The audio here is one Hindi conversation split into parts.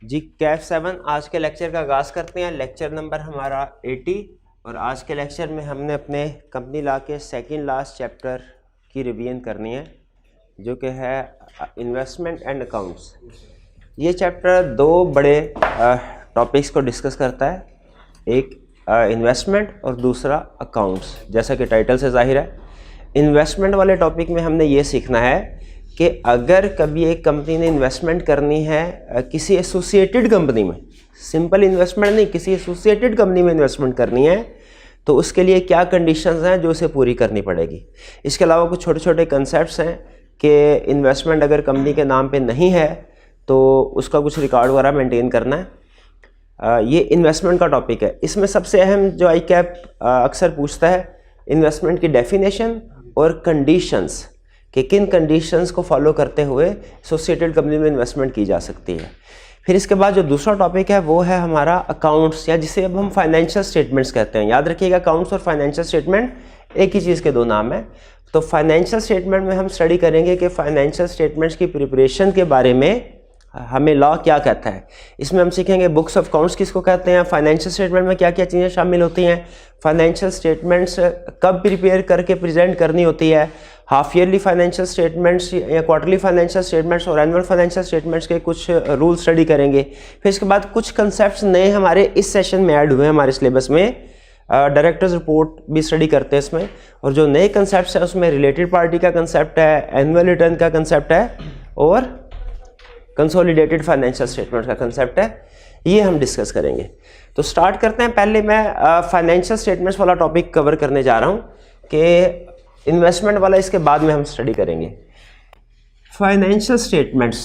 जी कैफ 7 आज के लेक्चर का आगाज़ करते हैं। लेक्चर नंबर हमारा 80 और आज के लेक्चर में हमने अपने कंपनी लॉ के सेकंड लास्ट चैप्टर की रिवीजन करनी है जो कि है इन्वेस्टमेंट एंड अकाउंट्स। ये चैप्टर दो बड़े टॉपिक्स को डिस्कस करता है, एक इन्वेस्टमेंट और दूसरा अकाउंट्स। जैसा कि टाइटल से जाहिर है, इन्वेस्टमेंट वाले टॉपिक में हमने ये सीखना है कि अगर कभी एक कंपनी ने इन्वेस्टमेंट करनी है किसी एसोसिएटेड कंपनी में, सिंपल इन्वेस्टमेंट नहीं, किसी एसोसिएटेड कंपनी में इन्वेस्टमेंट करनी है तो उसके लिए क्या कंडीशंस हैं जो उसे पूरी करनी पड़ेगी। इसके अलावा कुछ छोटे छोटे कंसेप्ट्स हैं कि इन्वेस्टमेंट अगर कंपनी के नाम पे नहीं है तो उसका कुछ रिकॉर्ड वगैरह मेंटेन करना है। ये इन्वेस्टमेंट का टॉपिक है। इसमें सबसे अहम जो आई कैप अक्सर पूछता है, इन्वेस्टमेंट की डेफिनेशन और कंडीशंस कि किन कंडीशंस को फॉलो करते हुए एसोसिएटेड कंपनी में इन्वेस्टमेंट की जा सकती है। फिर इसके बाद जो दूसरा टॉपिक है वो है हमारा अकाउंट्स, या जिसे अब हम फाइनेंशियल स्टेटमेंट्स कहते हैं। याद रखिएगा, अकाउंट्स और फाइनेंशियल स्टेटमेंट एक ही चीज़ के दो नाम है। तो फाइनेंशियल स्टेटमेंट में हम स्टडी करेंगे कि फाइनेंशियल स्टेटमेंट्स की प्रिपरेशन के बारे में हमें लॉ क्या कहता है। इसमें हम सीखेंगे बुक्स ऑफ अकाउंट्स किसको कहते हैं, फाइनेंशियल स्टेटमेंट में क्या क्या चीज़ें शामिल होती हैं, फाइनेंशियल स्टेटमेंट्स कब प्रिपेयर करके प्रेजेंट करनी होती है, हाफ ईयरली फाइनेंशियल स्टेटमेंट्स या क्वार्टरली फाइनेंशियल स्टेटमेंट्स और एनुअल फाइनेंशियल स्टेटमेंट्स के कुछ रूल स्टडी करेंगे। फिर इसके बाद कुछ कंसेप्ट्स नए हमारे इस सेशन में ऐड हुए हैं हमारे सिलेबस में, डायरेक्टर्स रिपोर्ट भी स्टडी करते हैं इसमें, और जो नए कंसेप्ट्स हैं उसमें रिलेटेड पार्टी का कंसेप्ट है, एनुअल रिटर्न का कंसेप्ट है और कंसोलिडेटेड फाइनेंशियल स्टेटमेंट का कंसेप्ट है। ये हम डिस्कस करेंगे। तो स्टार्ट करते हैं। पहले मैं फाइनेंशियल स्टेटमेंट्स वाला टॉपिक कवर करने जा रहा हूँ कि इन्वेस्टमेंट वाला इसके बाद में हम स्टडी करेंगे। फाइनेंशियल स्टेटमेंट्स,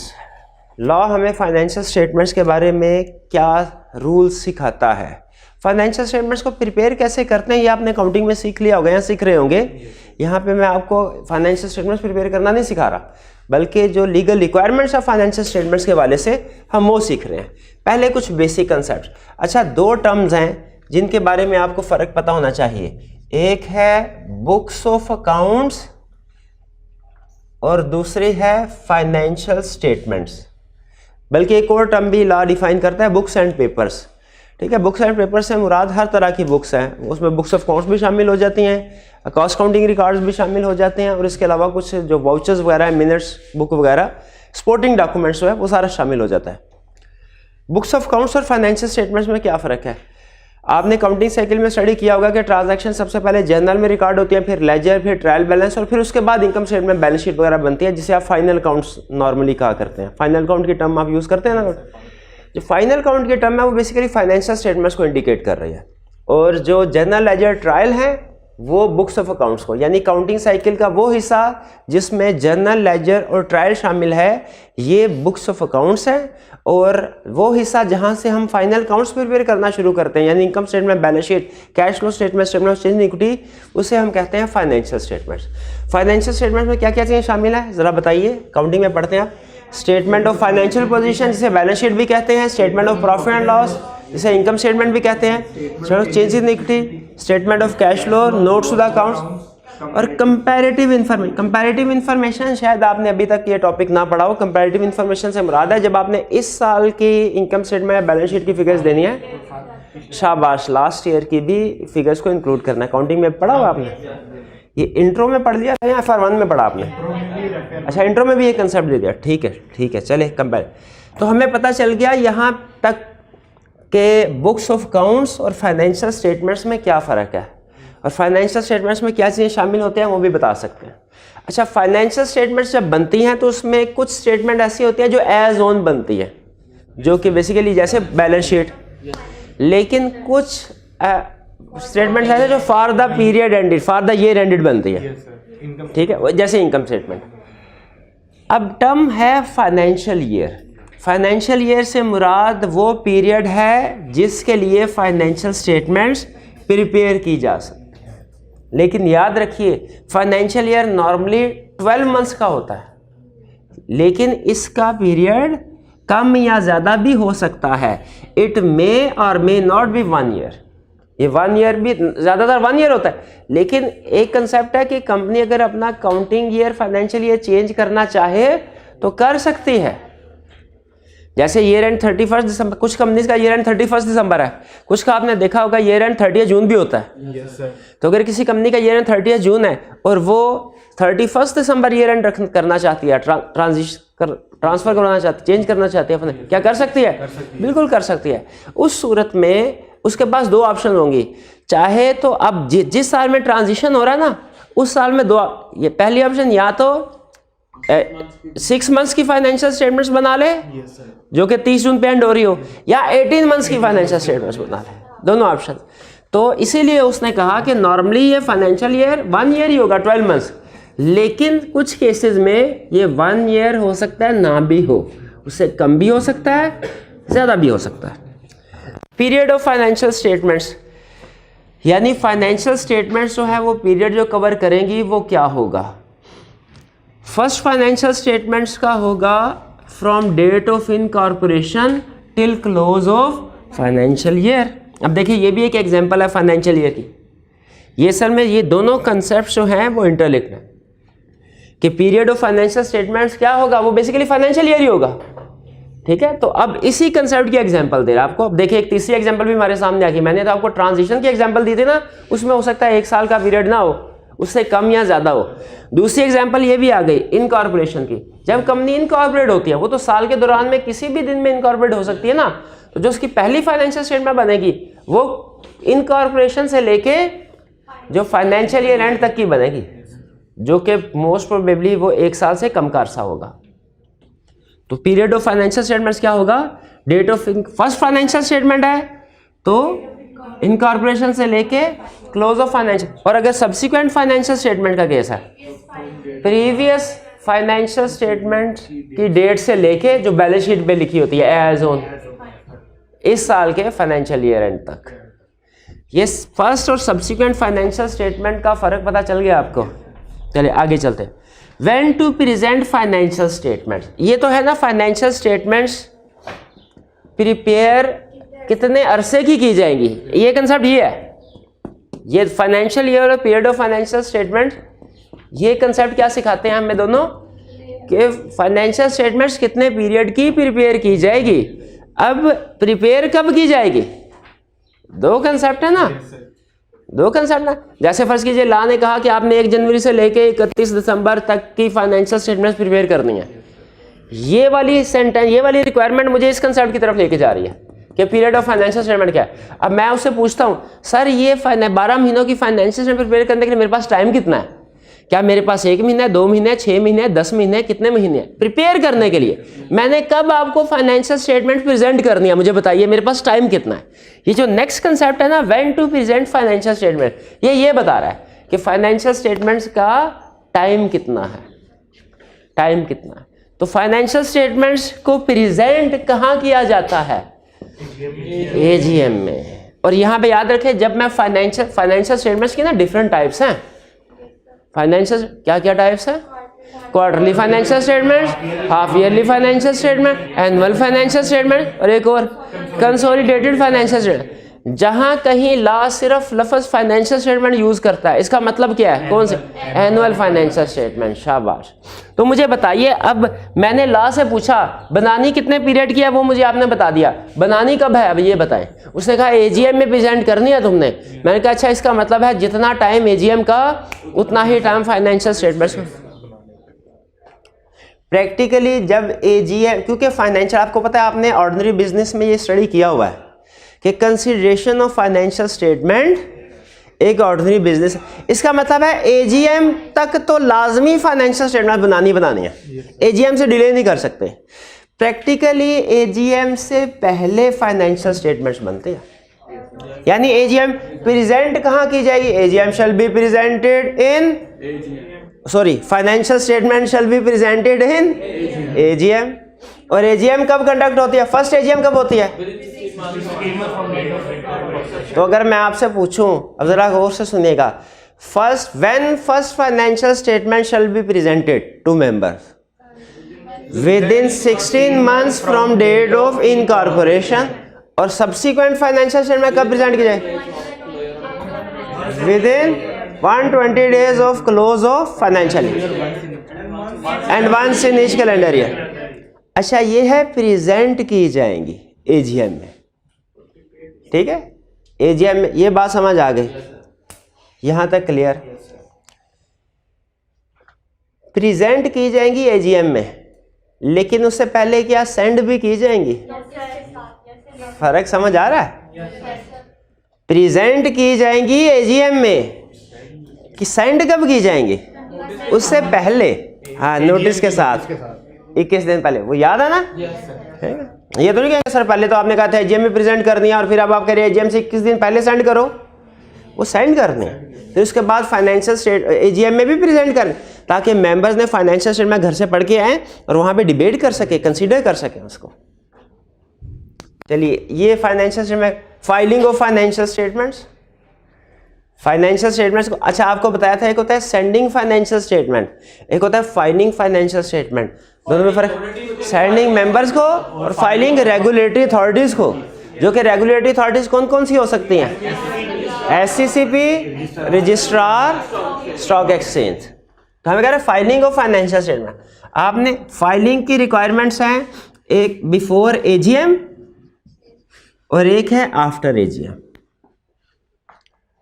लॉ हमें फाइनेंशियल स्टेटमेंट्स के बारे में क्या रूल्स सिखाता है, फाइनेंशियल स्टेटमेंट्स को प्रिपेयर कैसे करते हैं, ये आपने अकाउंटिंग में सीख लिया होगा या सीख रहे होंगे। यहाँ पे मैं आपको फाइनेंशियल स्टेटमेंट्स प्रिपेयर करना नहीं सिखा रहा, बल्कि जो लीगल रिक्वायरमेंट्स है फाइनेंशियल स्टेटमेंट्स के हवाले से हम वो सीख रहे हैं। पहले कुछ बेसिक कंसेप्ट। अच्छा, दो टर्म्स हैं जिनके बारे में आपको फ़र्क पता होना चाहिए, एक है बुक्स ऑफ अकाउंट्स और दूसरी है फाइनेंशियल स्टेटमेंट्स। बल्कि एक और टर्म भी लॉ डिफाइन करता है, बुक्स एंड पेपर्स। ठीक है, बुक्स एंड पेपर्स से मुराद हर तरह की बुक्स हैं, उसमें बुक्स ऑफ अकाउंट्स भी शामिल हो जाती हैं, कॉस्ट काउंटिंग रिकॉर्ड्स भी शामिल हो जाते हैं, और इसके अलावा कुछ जो वाउचर्स वगैरह है, मिनट्स बुक वगैरह, स्पोर्टिंग डॉक्यूमेंट्स जो है वो सारा शामिल हो जाता है। बुक्स ऑफ अकाउंट्स और फाइनेंशियल स्टेटमेंट्स में क्या फ़र्क है, आपने काउंटिंग साइकिल में स्टडी किया होगा कि ट्रांजैक्शन सबसे पहले जर्नल में रिकॉर्ड होती है, फिर लेजर, फिर ट्रायल बैलेंस, और फिर उसके बाद इनकम स्टेटमेंट, बैलेंस शीट वगैरह बनती है, जिसे आप फाइनल अकाउंट्स नॉर्मली कहा करते हैं। फाइनल अकाउंट की टर्म आप यूज़ करते हैं ना। जो फाइनल अकाउंट की टर्म है वो बेसिकली फाइनेंशियल स्टेटमेंट्स को इंडिकेट कर रही है, और जो जर्नल, लेजर, ट्रायल है वो बुक्स ऑफ अकाउंट्स को, यानी काउंटिंग साइकिल का वो हिस्सा जिसमें जर्नल, लेजर और ट्रायल शामिल है, ये बुक्स ऑफ अकाउंट्स है। और वो हिस्सा जहां से हम फाइनल अकाउंट्स प्रिपेयर करना शुरू करते हैं, यानी income statement, balance sheet, cash flow statement, statement of change in equity, उसे हम कहते हैं फाइनेंशियल स्टेटमेंट्स। फाइनेंशियल स्टेटमेंट में क्या क्या चीज़ें शामिल है जरा बताइए, काउंटिंग में पढ़ते हैं आप। स्टेटमेंट ऑफ फाइनेंशियल पोजीशन जिसे बैलेंस शीट भी कहते हैं, statement of profit and loss जिसे इनकम स्टेटमेंट भी कहते हैं, statement of change in equity, statement of cash flow, notes to the accounts, और कंपैरेटिव इन्फॉर्मेशन। कंपैरेटिव इन्फॉर्मेशन शायद आपने अभी तक ये टॉपिक ना पढ़ा हो। कंपैरेटिव इन्फॉर्मेशन से मुराद है जब आपने इस साल की इनकम स्टेटमेंट या बैलेंस शीट की फिगर्स देनी है, शाबाश, लास्ट ईयर की भी फिगर्स को इंक्लूड करना है। अकाउंटिंग में पढ़ा हुआ आपने, ये इंट्रो में पढ़ लिया या FR1 में पढ़ा आपने? अच्छा, इंट्रो में भी ये कंसेप्ट दे दिया, ठीक है ठीक है। चले कंपेयर, तो हमें पता चल गया यहाँ तक के बुक्स ऑफ अकाउंट्स और फाइनेंशियल स्टेटमेंट्स में क्या फ़र्क है, और फाइनेंशियल स्टेटमेंट्स में क्या चीज़ें शामिल होते हैं वो भी बता सकते हैं। अच्छा, फाइनेंशियल स्टेटमेंट्स जब बनती हैं तो उसमें कुछ स्टेटमेंट ऐसी होती है जो एज ऑन बनती है, जो कि बेसिकली जैसे बैलेंस शीट, लेकिन कुछ स्टेटमेंट्स ऐसे जो for the period ended, for the year ended बनती है। ठीक है, जैसे इनकम स्टेटमेंट। अब टर्म है फाइनेंशियल ईयर। फाइनेंशियल ईयर से मुराद वो पीरियड है जिसके लिए फाइनेंशियल स्टेटमेंट्स प्रिपेयर की जा सकती है। लेकिन याद रखिए, फाइनेंशियल ईयर नॉर्मली 12 मंथ्स का होता है, लेकिन इसका पीरियड कम या ज़्यादा भी हो सकता है। इट मे और मे नॉट बी 1 ईयर। ये 1 ईयर भी, ज़्यादातर 1 ईयर होता है, लेकिन एक कंसेप्ट है कि कंपनी अगर अपना counting year, financial year change करना चाहे तो कर सकती है। जैसे ईयर एंड 31 दिसंबर, कुछ कंपनीज का ईयर एंड 31 दिसंबर है, कुछ का आपने देखा होगा ईयर एंड 30 जून भी होता है। Yes sir. तो अगर किसी कंपनी का ईयर एंड 30 जून है और वो 31 दिसंबर ईयर एंड करना चाहती है, ट्रांसफर करना चाहती है, चेंज करना चाहती है अपने, क्या कर सकती है? बिल्कुल कर सकती है। उस सूरत में उसके पास दो ऑप्शन होंगी, चाहे तो अब जिस साल में ट्रांजिशन हो रहा है ना उस साल में दो, ये पहली ऑप्शन या तो 6 मंथ्स की फाइनेंशियल स्टेटमेंट्स बना ले जो कि 30 जून पे एंड हो रही हो, या 18 मंथ्स की फाइनेंशियल स्टेटमेंट्स बना ले, दोनों ऑप्शन। तो इसीलिए उसने कहा कि नॉर्मली ये फाइनेंशियल ईयर 1 ईयर ही होगा, 12 मंथ्स, लेकिन कुछ केसेस में ये 1 ईयर हो सकता है ना भी हो, उससे कम भी हो सकता है, ज़्यादा भी हो सकता है। पीरियड ऑफ फाइनेंशियल स्टेटमेंट्स, यानी फाइनेंशियल स्टेटमेंट्स जो है वो पीरियड जो कवर करेंगी वो क्या होगा? फर्स्ट फाइनेंशियल स्टेटमेंट्स का होगा from date of incorporation till close of financial year. अब देखिए ये भी एक एग्जांपल है फाइनेंशियल ईयर की। ये सर में ये दोनों कंसेप्ट जो हैं वो इंटरलिंक्ड हैं कि पीरियड ऑफ फाइनेंशियल स्टेटमेंट्स क्या होगा, वो बेसिकली फाइनेंशियल ईयर ही होगा। ठीक है, तो अब इसी कंसेप्ट की एग्जांपल दे रहा है आपको। अब देखिए एक तीसरी एग्जांपल भी हमारे सामने आ गई। मैंने तो आपको ट्रांजिशन की एग्जांपल दी थी ना, उसमें हो सकता है 1 साल का पीरियड ना हो, उससे कम या ज़्यादा हो। दूसरी एग्जांपल ये भी आ गई इनकॉर्पोरेशन की। जब कंपनी इनकॉर्पोरेट होती है वो तो साल के दौरान में किसी भी दिन में इनकॉर्पोरेट हो सकती है ना, तो जो उसकी पहली फाइनेंशियल स्टेटमेंट बनेगी वो इनकॉर्पोरेशन से लेके जो फाइनेंशियल ईयर एंड तक की बनेगी, जो कि मोस्ट प्रोबेबली वो 1 साल से कम का अरसा होगा। तो पीरियड ऑफ फाइनेंशियल स्टेटमेंट्स क्या होगा? Date of first financial statement है तो इनकॉर्पोरेशन से लेके क्लोज ऑफ फाइनेंशियल, और अगर सब्सिक्वेंट फाइनेंशियल स्टेटमेंट का केस है प्रीवियस फाइनेंशियल स्टेटमेंट की डेट से लेके जो बैलेंस शीट पे लिखी होती है एज ऑन इस साल के फाइनेंशियल ईयर एंड तक। ये फर्स्ट और सब्सिक्वेंट फाइनेंशियल स्टेटमेंट का फर्क पता चल गया आपको? चलिए आगे चलते हैं। When to present financial statements, ये तो है ना फाइनेंशियल स्टेटमेंट्स प्रिपेयर कितने अरसे की जाएंगी, ये कंसेप्ट ये है। ये फाइनेंशियल ईयर और पीरियड ऑफ फाइनेंशियल स्टेटमेंट, ये कंसेप्ट क्या सिखाते हैं हमें दोनों कि फाइनेंशियल स्टेटमेंट्स कितने पीरियड की प्रिपेयर की जाएगी। अब प्रिपेयर कब की जाएगी, दो कंसेप्ट है ना, दो कंसेप्ट ना। जैसे फर्ज कीजिए ला ने कहा कि आपने 1 जनवरी से लेके 31 दिसंबर तक की फाइनेंशियल स्टेटमेंट्स प्रिपेयर करनी है। ये वाली सेंटेंस, ये वाली रिक्वायरमेंट मुझे इस कंसेप्ट की तरफ लेके जा रही है कि पीरियड ऑफ फाइनेंशियल स्टेटमेंट क्या है। अब मैं उससे पूछता हूँ सर ये 12 महीनों की फाइनेंशियल स्टेटमेंट प्रिपेयर करने के लिए मेरे पास टाइम कितना है? क्या मेरे पास 1 महीना है, 2 महीने, 6 महीने, 10 महीने, कितने महीने प्रिपेयर करने के लिए? मैंने कब आपको फाइनेंशियल स्टेटमेंट प्रेजेंट करनी है, मुझे बताइए, मेरे पास टाइम कितना है? ये जो नेक्स्ट कंसेप्ट है ना, when to present financial statement, ये बता रहा है कि फाइनेंशियल स्टेटमेंट्स का टाइम कितना है, टाइम कितना है। तो फाइनेंशियल स्टेटमेंट्स को प्रेजेंट कहाँ किया जाता है? एजीएम में। और यहाँ पे याद रखें, जब मैं फाइनेंशियल स्टेटमेंट्स की ना डिफरेंट टाइप्स हैं। फाइनेंशियल क्या क्या टाइप्स है? Quarterly financial statement, half yearly financial statement, annual financial statement, और एक और कंसोलिडेटेड फाइनेंशियल स्टेटमेंट। जहां कहीं ला सिर्फ लफ्ज फाइनेंशियल स्टेटमेंट यूज करता है, इसका मतलब क्या है? कौन से? Annual financial statement. शाबाश। तो मुझे बताइए, अब मैंने ला से पूछा बनानी कितने पीरियड की है, वो मुझे आपने बता दिया। बनानी कब है अब ये बताएं। उसने कहा एजीएम में प्रेजेंट करनी है तुमने। मैंने कहा अच्छा, इसका मतलब है जितना टाइम एजीएम का उतना ही टाइम फाइनेंशियल स्टेटमेंट्स में। प्रैक्टिकली जब एजीएम, क्योंकि फाइनेंशियल आपको पता है, आपने ऑर्डिनरी बिजनेस में ये स्टडी किया हुआ है कि कंसीडरेशन ऑफ फाइनेंशियल स्टेटमेंट एक ऑर्डिनरी बिजनेस, इसका मतलब है एजीएम तक तो लाजमी फाइनेंशियल स्टेटमेंट बनानी है। एजीएम से डिले नहीं कर सकते। प्रैक्टिकली एजीएम से पहले फाइनेंशियल स्टेटमेंट्स बनते हैं। यानी एजीएम प्रेजेंट कहाँ की जाएगी? AGM shell be presented in, sorry, financial statement shall be presented in AGM. और एजीएम कब कंडक्ट होती है? फर्स्ट एजीएम कब होती है? तो अगर मैं आपसे पूछूं, अब जरा गौर से सुनिएगा, when first financial statement shall be presented to members within 16 months from date of incorporation, और सब्सिक्वेंट फाइनेंशियल स्टेटमेंट कब प्रेजेंट की जाए? Within 120 days of close of financial year and once in each calendar year. अच्छा ये है प्रेजेंट की जाएंगी एजीएम में, ठीक है, एजीएम में। ये बात समझ आ गई, यहां तक क्लियर। प्रेजेंट की जाएंगी एजीएम में, लेकिन उससे पहले क्या सेंड भी की जाएंगी? फर्क समझ आ रहा है? प्रेजेंट की जाएंगी एजीएम में, कि सेंड कब की जाएंगी? उससे पहले, हाँ, नोटिस के साथ 21 दिन पहले। वो याद है ना? ये तो नहीं कहेंगे सर पहले तो आपने कहा था एजीएम में प्रेजेंट करनी है और फिर अब आप कह रहे हैं एजीएम से 21 दिन पहले सेंड करो। वो सेंड करनी है, तो उसके बाद फाइनेंशियल स्टेट एजीएम में भी प्रेजेंट करनी, ताकि मेंबर्स ने फाइनेंशियल स्टेटमेंट घर से पढ़ के आए और वहां पे डिबेट कर सके, कंसीडर कर सके उसको। चलिए, ये financial statement, filing of financial statements, financial statements को, अच्छा आपको बताया था एक होता है सेंडिंग फाइनेंशियल स्टेटमेंट, एक होता है फाइलिंग फाइनेंशियल स्टेटमेंट। दोनों में फर्क, सेंडिंग मेंबर्स को और फाइलिंग रेगुलेटरी अथॉरिटीज को, जो कि रेगुलेटरी अथॉरिटीज कौन कौन सी हो सकती हैं? SCCP, registrar, stock exchange. तो हमें कह रहे हैं फाइलिंग ऑफ फाइनेंशियल स्टेटमेंट। आपने फाइलिंग की रिक्वायरमेंट्स हैं, एक बिफोर एजीएम और एक है आफ्टर एजीएम,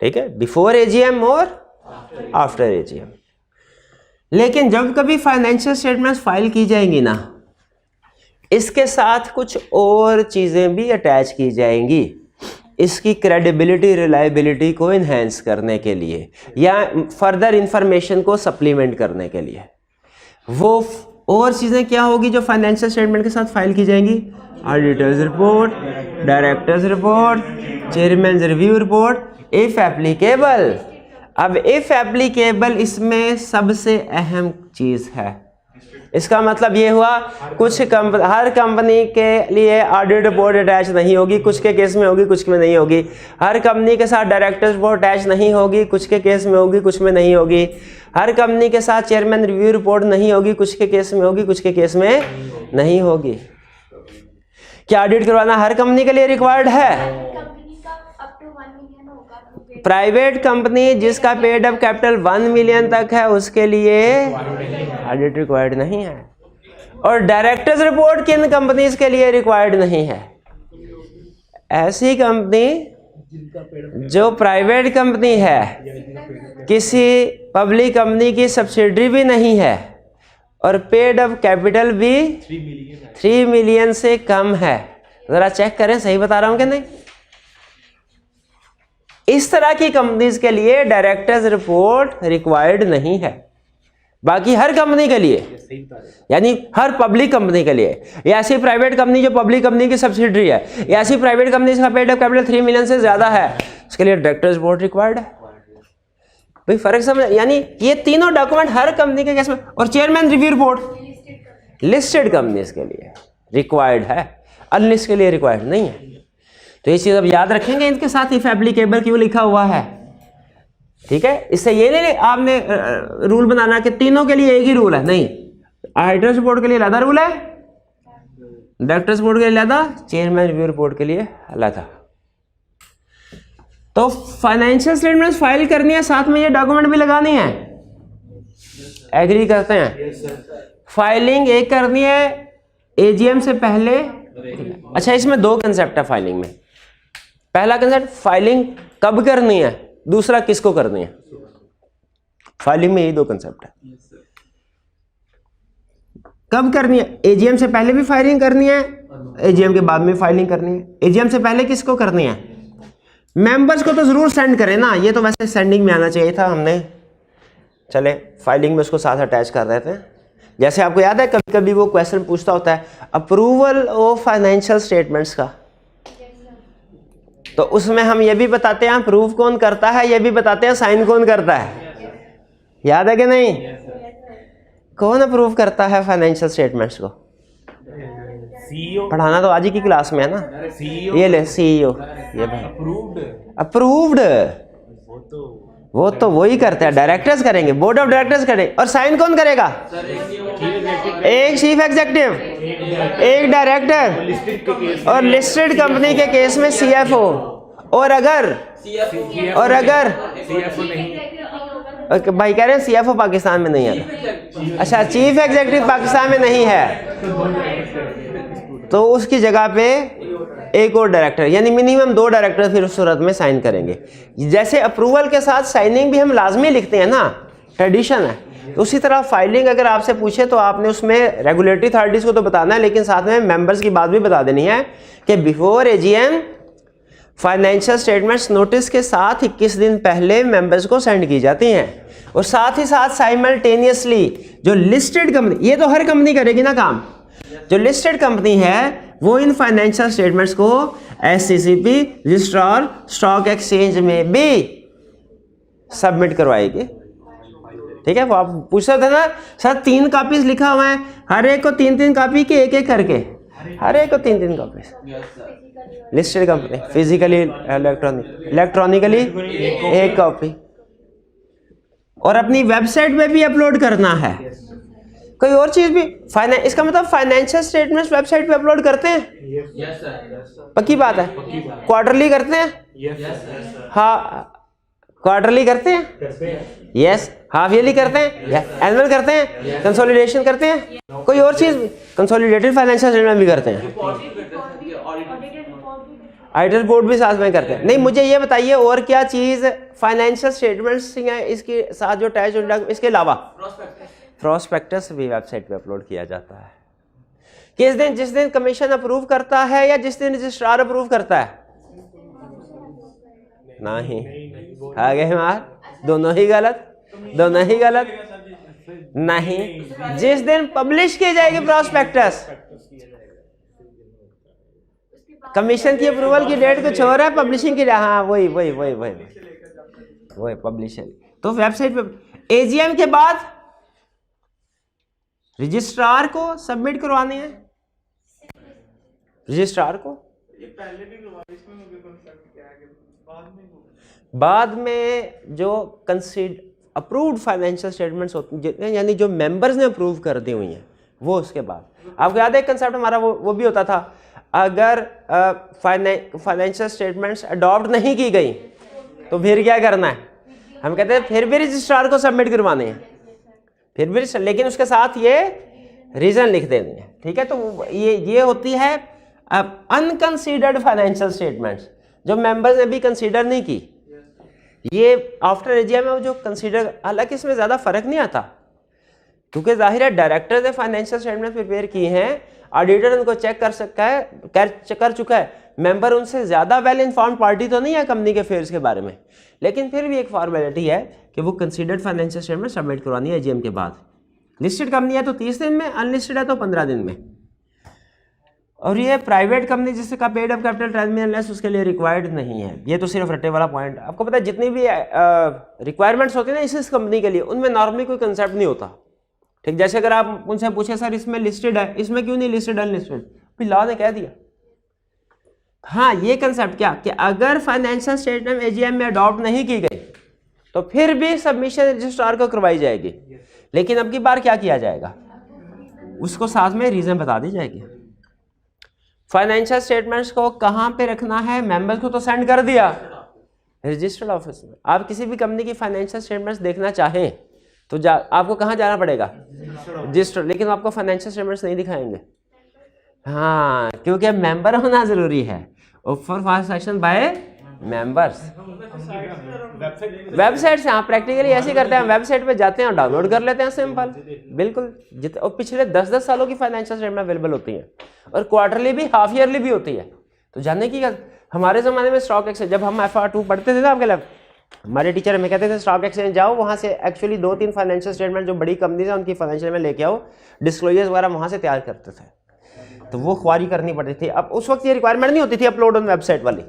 ठीक है, बिफोर एजीएम और आफ्टर एजीएम। लेकिन जब कभी फाइनेंशियल स्टेटमेंट्स फाइल की जाएंगी ना, इसके साथ कुछ और चीजें भी अटैच की जाएंगी, इसकी क्रेडिबिलिटी, रिलायबिलिटी को इन्हेंस करने के लिए या फर्दर इंफॉर्मेशन को सप्लीमेंट करने के लिए। वो और चीजें क्या होगी जो फाइनेंशियल स्टेटमेंट के साथ फाइल की जाएंगी? Auditors report, directors report, chairman review report, if applicable. अब इफ एप्लीकेबल इसमें सबसे अहम चीज है। इसका मतलब ये हुआ, हर कंपनी के लिए ऑडिट रिपोर्ट अटैच नहीं होगी, कुछ के केस में होगी, कुछ में नहीं होगी। हर कंपनी के साथ डायरेक्टर्स रिपोर्ट अटैच नहीं होगी, कुछ के केस में होगी, कुछ में नहीं होगी। हर कंपनी के साथ चेयरमैन रिव्यू रिपोर्ट नहीं होगी, कुछ के केस में होगी, कुछ के केस में नहीं होगी। क्या ऑडिट करवाना हर कंपनी के लिए रिक्वायर्ड है? प्राइवेट कंपनी जिसका पेड अप कैपिटल 1 मिलियन तक है उसके लिए ऑडिट रिक्वायर्ड नहीं है। और डायरेक्टर्स रिपोर्ट किन कंपनीज के लिए रिक्वायर्ड नहीं है? ऐसी कंपनी जो प्राइवेट कंपनी है, किसी पब्लिक कंपनी की सब्सिडरी भी नहीं है और पेड अप कैपिटल भी 3 मिलियन से कम है। जरा चेक करें सही बता रहा हूं कि नहीं। इस तरह की कंपनीज के लिए डायरेक्टर्स रिपोर्ट रिक्वायर्ड नहीं है। बाकी हर कंपनी के लिए, यानी हर पब्लिक कंपनी के लिए, या ऐसी प्राइवेट कंपनी जो पब्लिक कंपनी की सब्सिडरी है, या ऐसी प्राइवेट कंपनी जिसका पेड अप कैपिटल 3 मिलियन से ज्यादा है, उसके लिए डायरेक्टर्स रिपोर्ट रिक्वायर्ड है। भाई फर्क समझ, यानी ये तीनों डॉक्यूमेंट हर कंपनी के केस में। और chairman review report listed companies के लिए रिक्वायर्ड है, अनलिस्टेड के लिए रिक्वायर्ड नहीं है। तो ये चीज अब याद रखेंगे, इनके साथ इफ एप्लीकेबल क्यों लिखा हुआ है, ठीक है। इससे ये नहीं आपने रूल बनाना कि तीनों के लिए एक ही रूल है, नहीं। ऑडिटर्स रिपोर्ट के लिए अलग रूल है, डायरेक्टर्स रिपोर्ट के लिए अलग, चेयरमैन रिव्यू रिपोर्ट के लिए अलग था। तो फाइनेंशियल स्टेटमेंट्स फाइल करनी है, साथ में ये डॉक्यूमेंट भी लगानी है, एग्री करते हैं। फाइलिंग एक करनी है एजीएम से पहले। अच्छा, इसमें दो कंसेप्ट है फाइलिंग में। पहला कंसेप्ट फाइलिंग कब करनी है, दूसरा किसको करनी है। फाइलिंग में यही दो कंसेप्ट है। कब करनी है? एजीएम से पहले भी फाइलिंग करनी है, एजीएम के बाद में फाइलिंग करनी है। एजीएम से पहले किसको करनी है? मेंबर्स को तो जरूर सेंड करें ना, ये तो वैसे सेंडिंग में आना चाहिए था, हमने चले फाइलिंग में उसको साथ अटैच कर रहे थे। जैसे आपको याद है कभी कभी वो क्वेश्चन पूछता होता है अप्रूवल ऑफ फाइनेंशियल स्टेटमेंट्स का, तो उसमें हम ये भी बताते हैं अप्रूव कौन करता है, ये भी बताते हैं साइन कौन करता है। याद है कि नहीं? कौन अप्रूव करता है फाइनेंशियल स्टेटमेंट्स को? सीईओ। पढ़ाना तो आज ही की क्लास में है ना। सीईओ, ये ले सीईओ, ये भाई अप्रूव्ड। वो तो वही करते हैं, डायरेक्टर्स करेंगे, बोर्ड ऑफ डायरेक्टर्स करेंगे। और साइन कौन करेगा? एक चीफ एग्जीक्यूटिव, एक डायरेक्टर, और लिस्टेड कंपनी के केस में सीएफओ। और अगर भाई कह रहे हैं सीएफओ पाकिस्तान में नहीं है। अच्छा, चीफ एग्जीक्यूटिव पाकिस्तान में नहीं है, तो उसकी जगह पे एक और डायरेक्टर, यानी मिनिमम 2 डायरेक्टर फिर उस सूरत में साइन करेंगे। जैसे अप्रूवल के साथ साइनिंग भी हम लाजमी लिखते हैं ना, ट्रेडिशन है, तो उसी तरह फाइलिंग अगर आपसे पूछे तो आपने उसमें रेगुलेटरी अथॉरिटीज़ को तो बताना है, लेकिन साथ में मेंबर्स की बात भी बता देनी है कि before AGM financial statements notice के साथ 21 दिन पहले मेंबर्स को सेंड की जाती हैं, और साथ ही साथ साइमल्टेनियसली जो लिस्टेड कंपनी, ये तो हर कंपनी करेगी ना काम, जो लिस्टेड कंपनी है वो इन फाइनेंशियल स्टेटमेंट्स को एससीसीपी रजिस्ट्रार स्टॉक एक्सचेंज में भी सबमिट करवाएगी। ठीक है, वो आप पूछ सकते थे ना सर 3 कॉपीज लिखा हुआ है, हर एक को 3-3 कॉपी के एक करके, हर एक को 3-3 copy. Listed company physically electronically एक कॉपी, और अपनी वेबसाइट पे भी अपलोड करना है। कोई और चीज भी इसका मतलब फाइनेंशियल स्टेटमेंट्स वेबसाइट पे अपलोड करते हैं? पक्की बात है। क्वार्टरली करते हैं? हाँ क्वार्टरली करते हैं, यस। हाफ ईयरली करते हैं, एनुअल करते हैं, कंसोलिडेशन करते हैं, कोई और चीज भी कंसोलिडेटेड फाइनेंशियल स्टेटमेंट भी करते हैं, ऑडिटर रिपोर्ट भी साथ में करते हैं। नहीं, मुझे ये बताइए और क्या चीज फाइनेंशियल स्टेटमेंट्स इसके साथ जो अटैच, इसके अलावा प्रोस्पेक्टस भी वेबसाइट पे अपलोड किया जाता है। किस दिन? जिस दिन कमीशन अप्रूव करता है या जिस दिन रजिस्ट्रार अप्रूव करता है? नहीं, आगे मार, दोनों ही गलत, दोनों ही गलत। नहीं, जिस दिन पब्लिश की जाएगी प्रोस्पेक्टस, कमीशन की अप्रूवल की डेट कुछ और है, पब्लिशिंग की, हाँ वही वही वही वही वही पब्लिशर। तो वेबसाइट पे एजीएम के बाद रजिस्ट्रार को सबमिट करवानी है, रजिस्ट्रार को। ये पहले भी बाद में जो अप्रूव्ड फाइनेंशियल स्टेटमेंट्स होते हैं, यानी जो मेंबर्स ने अप्रूव कर दी हुई हैं, वो उसके बाद। आपको याद है कंसेप्ट हमारा वो भी होता था, अगर फाइनेंशियल स्टेटमेंट्स अडॉप्ट नहीं की गई तो फिर क्या करना है? हम कहते हैं फिर भी रजिस्ट्रार को सबमिट करवाने हैं, फिर भी, लेकिन उसके साथ ये रीजन लिख देनी है। ठीक है, तो ये होती है अनकंसीडर्ड फाइनेंशियल स्टेटमेंट्स, जो मेंबर्स ने भी कंसीडर नहीं की। ये आफ्टर एजीएम में जो कंसीडर, हालांकि इसमें ज़्यादा फर्क नहीं आता, क्योंकि जाहिर है डायरेक्टर ने फाइनेंशियल स्टेटमेंट प्रिपेयर किए हैं, ऑडिटर उनको चेक कर सकता है, कर चुका है, मेंबर उनसे ज़्यादा वेल इन्फॉर्म्ड पार्टी तो नहीं है कंपनी के अफेयर्स के बारे में, लेकिन फिर भी एक फॉर्मेलिटी है कि वो कंसीडर्ड फाइनेंशियल स्टेटमेंट सबमिट करवानी है एजीएम के बाद। लिस्टेड कंपनी है तो 30 दिन में, अनलिस्टेड है तो 15 दिन में। और ये प्राइवेट कंपनी जिसका पेड अप कैपिटल ट्रांसमिशन उसके लिए रिक्वायर्ड नहीं है। ये तो सिर्फ रट्टे वाला पॉइंट। आपको पता है जितनी भी रिक्वायरमेंट्स होती है ना इस कंपनी के लिए, उनमें नॉर्मली कोई कंसेप्ट नहीं होता। ठीक, जैसे अगर आप उनसे पूछे सर इसमें लिस्टेड है, इसमें क्यों नहीं लिस्टेड अनलिस्टेड, फिर लॉ ने कह दिया। हाँ, ये कंसेप्ट क्या कि अगर फाइनेंशियल स्टेटमेंट एजीएम में अडॉप्ट नहीं की गई तो फिर भी सबमिशन रजिस्ट्रार को करवाई जाएगी, लेकिन अब की बार क्या किया जाएगा, उसको साथ में रीजन बता दी जाएगी। फाइनेंशियल स्टेटमेंट्स को कहाँ पे रखना है, मेंबर्स को तो सेंड कर दिया रजिस्टर्ड ऑफिस में। आप किसी भी कंपनी की फाइनेंशियल स्टेटमेंट्स देखना चाहें तो आपको कहाँ जाना पड़ेगा, रजिस्टर, लेकिन आपको फाइनेंशियल स्टेटमेंट्स नहीं दिखाएंगे। हाँ, क्योंकि मेंबर होना जरूरी है, offer for section by members. Website से हाँ प्रैक्टिकली ऐसे करते हैं, वेबसाइट पे जाते हैं, डाउनलोड कर लेते हैं, सिंपल बिल्कुल। और पिछले 10-10 सालों की फाइनेंशियल स्टेटमेंट अवेलेबल होती हैं, और क्वार्टरली भी, हाफ ईयरली भी होती है। तो जानने की क्या, हमारे ज़माने में स्टॉक एक्सचेंज, जब हम FR2 पढ़ते थे ना आपके लिए, हमारे टीचर हमें कहते थे स्टॉक एक्सचेंज जाओ, वहाँ से एक्चुअली 2-3 फाइनेंशियल स्टेटमेंट जो बड़ी कंपनीज है उनकी फाइनेंशियल में लेके आओ, डिस्क्लोजर्स वगैरह वहाँ से तैयार करते थे, तो वो ख्वारी करनी पड़ती थी। अब उस वक्त ये रिक्वायरमेंट नहीं होती थी अपलोड ऑन वेबसाइट वाली,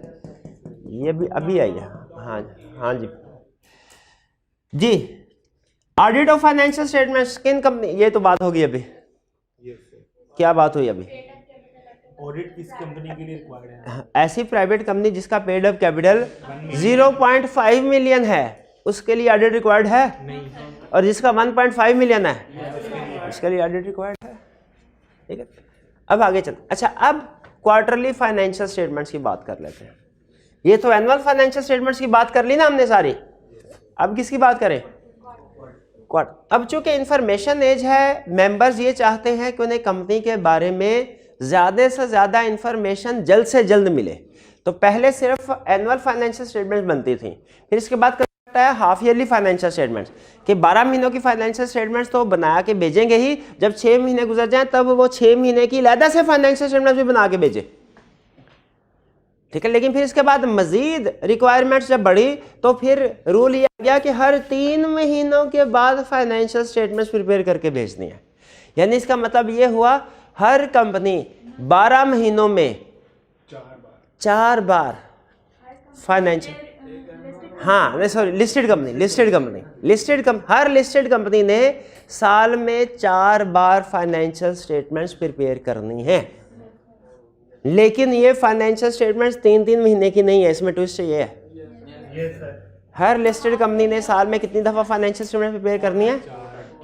ये भी अभी आई है। हाँ हाँ जी जी। ऑडिट ऑफ फाइनेंशियल स्टेटमेंट्स किन कंपनी, ये तो बात होगी अभी। क्या बात हुई अभी? ऑडिट किस कंपनी के लिए रिक्वायर्ड है? ऐसी प्राइवेट कंपनी जिसका पेड अप कैपिटल 0.5 मिलियन है, उसके लिए ऑडिट रिक्वायर्ड है नहीं, और जिसका 1.5 मिलियन है उसके लिए ऑडिट रिक्वायर्ड है। ठीक है, अब आगे चल। अच्छा, अब क्वार्टरली फाइनेंशियल स्टेटमेंट्स की बात कर लेते हैं। ये तो एनुअल फाइनेंशियल स्टेटमेंट्स की बात कर ली ना हमने सारी, अब किसकी बात करें? अब चूंकि इंफॉर्मेशन एज है, मेंबर्स ये चाहते हैं कि उन्हें कंपनी के बारे में ज़्यादा से ज़्यादा इंफॉर्मेशन जल्द से जल्द मिले। तो पहले सिर्फ एनुअल फाइनेंशियल स्टेटमेंट्स बनती थी, फिर इसके बाद करता है हाफ ईयरली फाइनेंशियल स्टेटमेंट्स कि 12 महीनों की फाइनेंशियल स्टेटमेंट्स तो बना के भेजेंगे ही, जब 6 महीने गुजर जाएं तब वो 6 महीने की अलहदा से फाइनेंशियल स्टेटमेंट्स भी बना के भेजे, ठीक है। लेकिन फिर इसके बाद मजीद रिक्वायरमेंट्स जब बढ़ी तो फिर रूल ये आ गया कि हर 3 महीनों के बाद फाइनेंशियल स्टेटमेंट्स प्रिपेयर करके भेजनी है। यानी इसका मतलब ये हुआ हर कंपनी 12 महीनों में 4 बार फाइनेंशियल, हाँ नहीं सॉरी, लिस्टेड कंपनी हर लिस्टेड कंपनी ने साल में 4 बार फाइनेंशियल स्टेटमेंट्स प्रिपेयर करनी है। लेकिन ये फाइनेंशियल स्टेटमेंट्स 3-3 महीने की नहीं है, इसमें ट्विस्ट ये है। हर लिस्टेड कंपनी ने साल में कितनी दफ़ा फाइनेंशियल स्टेटमेंट प्रिपेयर करनी है?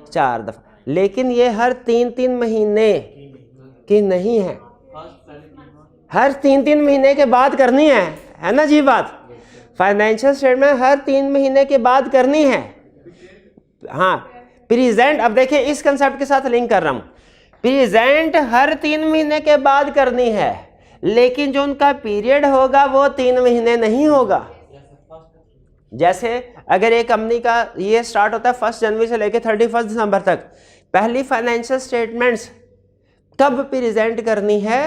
4 दफ़ा। लेकिन ये हर 3-3 महीने की नहीं है, हर 3-3 महीने के बाद करनी है ना जी बात। फाइनेंशियल स्टेटमेंट हर 3 महीने के बाद करनी है। हाँ प्रेजेंट, अब देखिए इस कंसेप्ट के साथ लिंक कर रहा हूँ। प्रेजेंट हर 3 महीने के बाद करनी है, लेकिन जो उनका पीरियड होगा वो 3 महीने नहीं होगा। जैसे अगर एक कंपनी का ये स्टार्ट होता है 1 जनवरी से लेकर 31 दिसंबर तक, पहली फाइनेंशियल स्टेटमेंट्स कब प्रेजेंट करनी है?